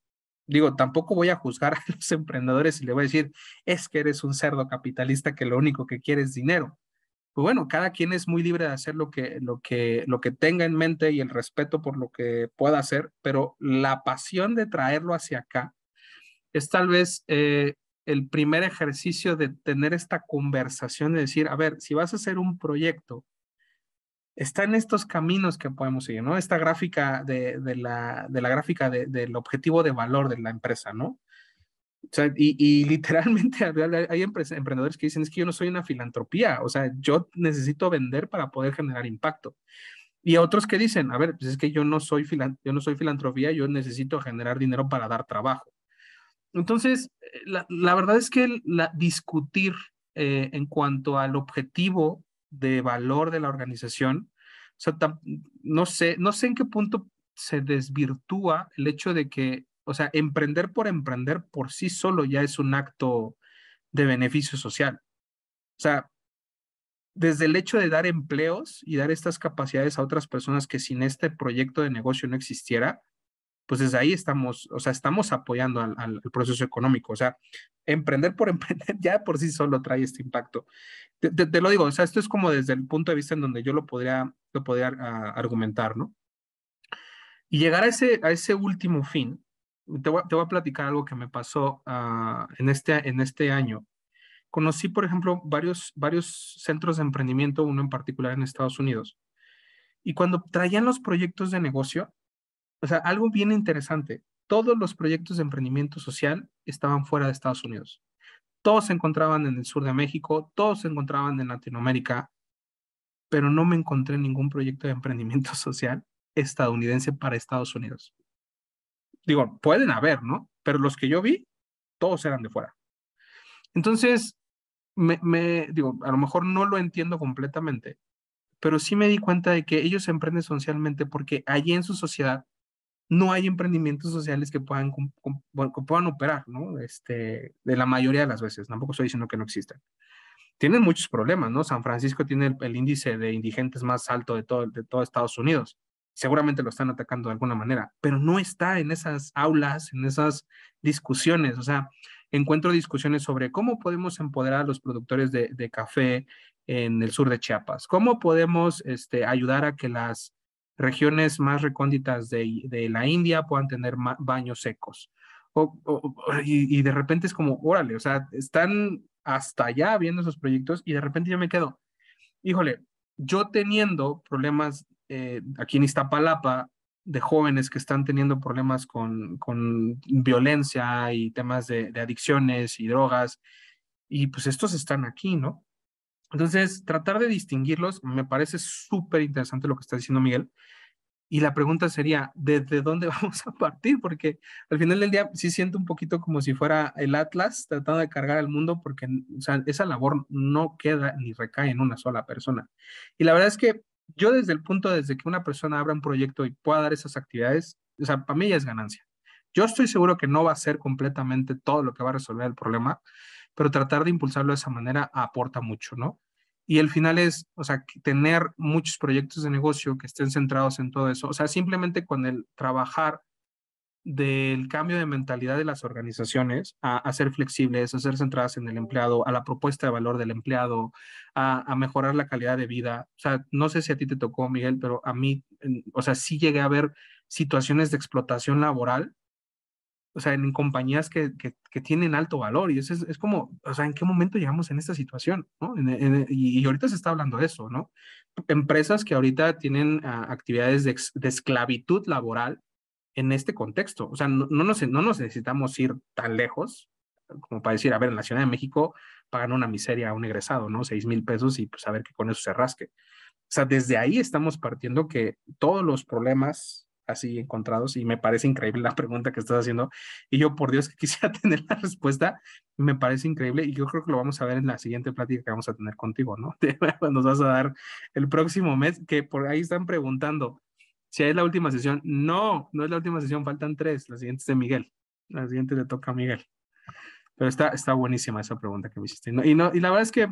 [SPEAKER 1] digo, tampoco voy a juzgar a los emprendedores y le voy a decir, es que eres un cerdo capitalista que lo único que quiere es dinero. Pues bueno, cada quien es muy libre de hacer lo que tenga en mente y el respeto por lo que pueda hacer, pero la pasión de traerlo hacia acá es tal vez el primer ejercicio de tener esta conversación de decir, a ver, si vas a hacer un proyecto, está en estos caminos que podemos seguir, ¿no? Esta gráfica de la gráfica del objetivo de valor de la empresa, ¿no? O sea, y literalmente hay emprendedores que dicen, es que yo no soy una filantropía, o sea, yo necesito vender para poder generar impacto. Y otros que dicen, a ver, pues es que yo no soy filantropía, yo necesito generar dinero para dar trabajo. Entonces, la verdad es que discutir en cuanto al objetivo de valor de la organización, o sea, no sé en qué punto se desvirtúa el hecho de que, o sea, emprender por sí solo ya es un acto de beneficio social. O sea, desde el hecho de dar empleos y dar estas capacidades a otras personas que sin este proyecto de negocio no existiera, pues desde ahí estamos, o sea, estamos apoyando al proceso económico. O sea, emprender por emprender ya por sí solo trae este impacto. Te lo digo, o sea, esto es como desde el punto de vista en donde yo lo podría argumentar, ¿no? Y llegar a ese último fin, te voy a platicar algo que me pasó en este año. Conocí, por ejemplo, varios centros de emprendimiento, uno en particular en Estados Unidos. Y cuando traían los proyectos de negocio, o sea, algo bien interesante, todos los proyectos de emprendimiento social estaban fuera de Estados Unidos. Todos se encontraban en el sur de México, todos se encontraban en Latinoamérica, pero no me encontré ningún proyecto de emprendimiento social estadounidense para Estados Unidos. Digo, pueden haber, ¿no? Pero los que yo vi, todos eran de fuera. Entonces, digo, a lo mejor no lo entiendo completamente, pero sí me di cuenta de que ellos emprenden socialmente porque allí en su sociedad no hay emprendimientos sociales que bueno, que puedan operar, ¿no? De la mayoría de las veces, tampoco estoy diciendo que no existen. Tienen muchos problemas, ¿no? San Francisco tiene el índice de indigentes más alto de todo Estados Unidos. Seguramente lo están atacando de alguna manera, pero no está en esas aulas, en esas discusiones. O sea, encuentro discusiones sobre cómo podemos empoderar a los productores de café en el sur de Chiapas, cómo podemos ayudar a que las regiones más recónditas de la India puedan tener baños secos. Y de repente es como, órale, o sea, están hasta allá viendo esos proyectos y de repente yo me quedo, híjole, yo teniendo problemas aquí en Iztapalapa de jóvenes que están teniendo problemas con violencia y temas de adicciones y drogas, y pues estos están aquí, ¿no? Entonces, tratar de distinguirlos me parece súper interesante lo que está diciendo Miguel. Y la pregunta sería, ¿desde dónde vamos a partir? Porque al final del día sí siento un poquito como si fuera el Atlas tratando de cargar al mundo, porque o sea, esa labor no queda ni recae en una sola persona. Y la verdad es que yo desde que una persona abra un proyecto y pueda dar esas actividades, o sea, para mí ya es ganancia. Yo estoy seguro que no va a ser completamente todo lo que va a resolver el problema, pero tratar de impulsarlo de esa manera aporta mucho, ¿no? Y el final es, o sea, tener muchos proyectos de negocio que estén centrados en todo eso. O sea, simplemente con el trabajar del cambio de mentalidad de las organizaciones a ser flexibles, a ser centradas en el empleado, a la propuesta de valor del empleado, a mejorar la calidad de vida. O sea, no sé si a ti te tocó, Miguel, pero a mí, o sea, sí llegué a ver situaciones de explotación laboral, o sea, en compañías que tienen alto valor. Y eso es como, o sea, ¿en qué momento llegamos en esta situación? ¿No? Y ahorita se está hablando de eso, ¿no? Empresas que ahorita tienen actividades de esclavitud laboral en este contexto. O sea, no nos necesitamos ir tan lejos como para decir, a ver, en la Ciudad de México pagan una miseria a un egresado, ¿no? 6,000 pesos y pues a ver que con eso se rasque. O sea, desde ahí estamos partiendo que todos los problemas así encontrados, y me parece increíble la pregunta que estás haciendo, y yo por Dios que quisiera tener la respuesta, me parece increíble, y yo creo que lo vamos a ver en la siguiente plática que vamos a tener contigo, ¿no? Nos vas a dar el próximo mes, que por ahí están preguntando si es la última sesión. No, no es la última sesión, faltan 3, la siguiente es de Miguel, la siguiente le toca a Miguel. Pero está buenísima esa pregunta que me hiciste. Y la verdad es que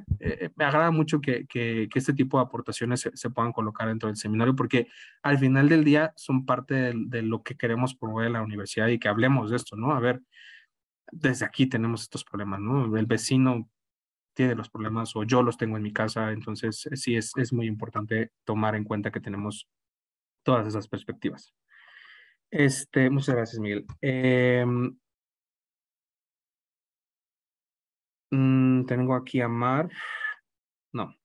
[SPEAKER 1] me agrada mucho que este tipo de aportaciones se puedan colocar dentro del seminario, porque al final del día son parte de lo que queremos promover en la universidad y que hablemos de esto, ¿no? A ver, desde aquí tenemos estos problemas, ¿no? El vecino tiene los problemas o yo los tengo en mi casa, entonces sí es muy importante tomar en cuenta que tenemos todas esas perspectivas. Muchas gracias, Miguel. Tengo aquí a Mar. No.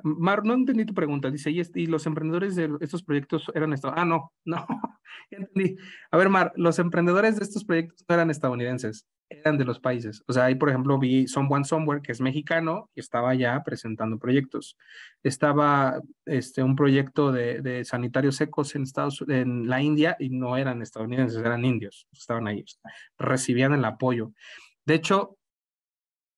[SPEAKER 1] Mar, no entendí tu pregunta. Dice, ¿y los emprendedores de estos proyectos eran estadounidenses? Ah, no, no, ya entendí. A ver, Mar, los emprendedores de estos proyectos no eran estadounidenses. eran de los países. O sea, ahí, por ejemplo, vi Someone Somewhere, que es mexicano, y estaba ya presentando proyectos. Estaba un proyecto de sanitarios secos en la India, y no eran estadounidenses, eran indios. Estaban ahí, o sea, recibían el apoyo. De hecho,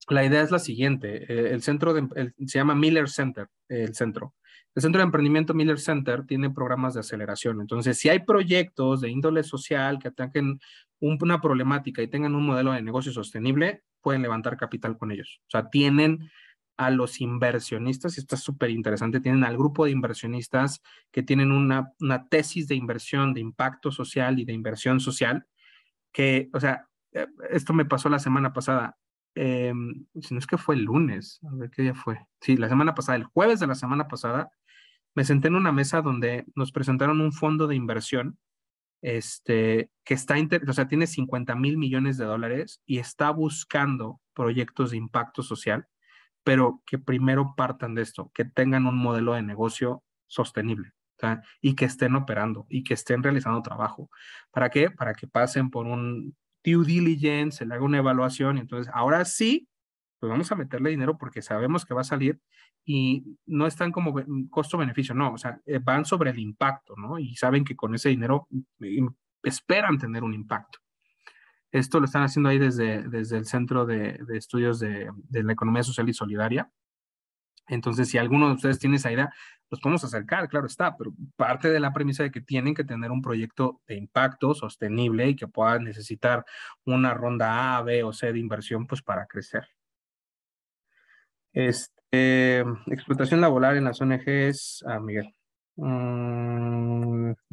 [SPEAKER 1] la idea es la siguiente. Se llama Miller Center, el centro. El Centro de Emprendimiento Miller Center tiene programas de aceleración. Entonces, si hay proyectos de índole social que ataquen una problemática y tengan un modelo de negocio sostenible, pueden levantar capital con ellos. O sea, tienen a los inversionistas, y esto es súper interesante, tienen al grupo de inversionistas que tienen una tesis de inversión, de impacto social y de inversión social, que, o sea, esto me pasó la semana pasada. Si no es que fue el lunes, a ver qué día fue. Sí, la semana pasada, el jueves de la semana pasada, me senté en una mesa donde nos presentaron un fondo de inversión, que o sea, tiene 50,000 millones de dólares y está buscando proyectos de impacto social, pero que primero partan de esto, que tengan un modelo de negocio sostenible. O sea, y que estén operando y que estén realizando trabajo. ¿Para qué? Para que pasen por un due diligence, se le haga una evaluación y entonces ahora sí, pues vamos a meterle dinero porque sabemos que va a salir y no están como costo-beneficio, no, o sea, van sobre el impacto, ¿no? Y saben que con ese dinero esperan tener un impacto. Esto lo están haciendo ahí desde el Centro de Estudios de la Economía Social y Solidaria. Entonces, si alguno de ustedes tiene esa idea, los podemos acercar, claro está, pero parte de la premisa de que tienen que tener un proyecto de impacto sostenible y que pueda necesitar una ronda A, B o C de inversión, pues para crecer. Explotación laboral en las ONGs, Miguel.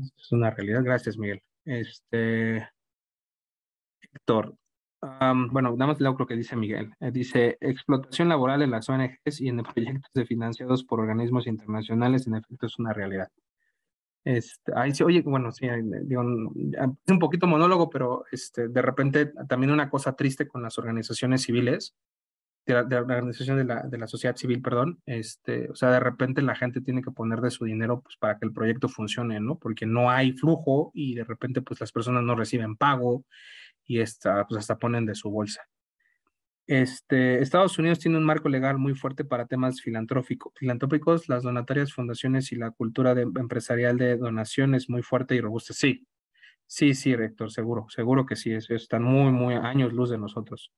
[SPEAKER 1] Es una realidad, gracias, Miguel. Héctor, bueno, nada más leo lo que dice Miguel. Dice, explotación laboral en las ONGs y en proyectos financiados por organismos internacionales, en efecto, es una realidad. Ahí sí, oye, bueno, sí, digo, es un poquito monólogo, pero de repente también una cosa triste con las organizaciones civiles, de la organización de la sociedad civil, perdón, o sea, de repente la gente tiene que poner de su dinero pues, para que el proyecto funcione, ¿no? Porque no hay flujo y de repente pues las personas no reciben pago y pues hasta ponen de su bolsa. Estados Unidos tiene un marco legal muy fuerte para temas filantrópicos, las donatarias, fundaciones y la cultura empresarial de donación es muy fuerte y robusta. Sí, sí, sí, Rector, seguro que sí, están muy años luz de nosotros.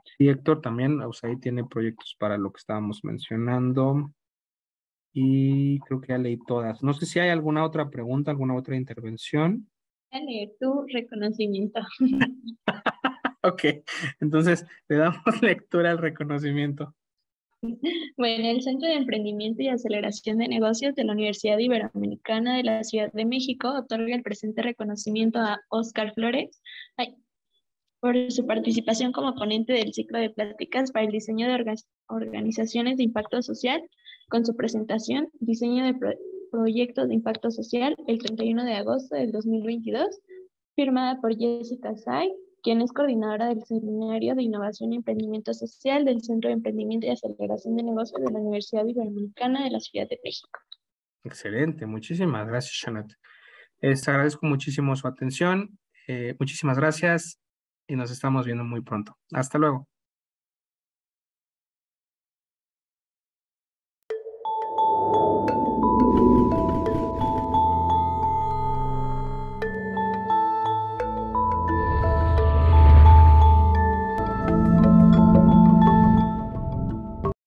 [SPEAKER 1] Sí, Héctor también, USAID tiene proyectos para lo que estábamos mencionando y creo que ya leí todas. No sé si hay alguna otra pregunta, alguna otra intervención.
[SPEAKER 5] A leer tu reconocimiento.
[SPEAKER 1] Ok, entonces le damos lectura al reconocimiento.
[SPEAKER 5] Bueno, el Centro de Emprendimiento y Aceleración de Negocios de la Universidad Iberoamericana de la Ciudad de México otorga el presente reconocimiento a Óscar Flores por su participación como ponente del ciclo de pláticas para el diseño de organizaciones de impacto social, con su presentación Diseño de Proyectos de Impacto Social el 31 de agosto del 2022, firmada por Jessica Say, quien es coordinadora del Seminario de Innovación y Emprendimiento Social del Centro de Emprendimiento y Aceleración de Negocios de la Universidad Iberoamericana de la Ciudad de México.
[SPEAKER 1] Excelente, muchísimas gracias, Shanat. Agradezco muchísimo su atención, muchísimas gracias y nos estamos viendo muy pronto. Hasta luego.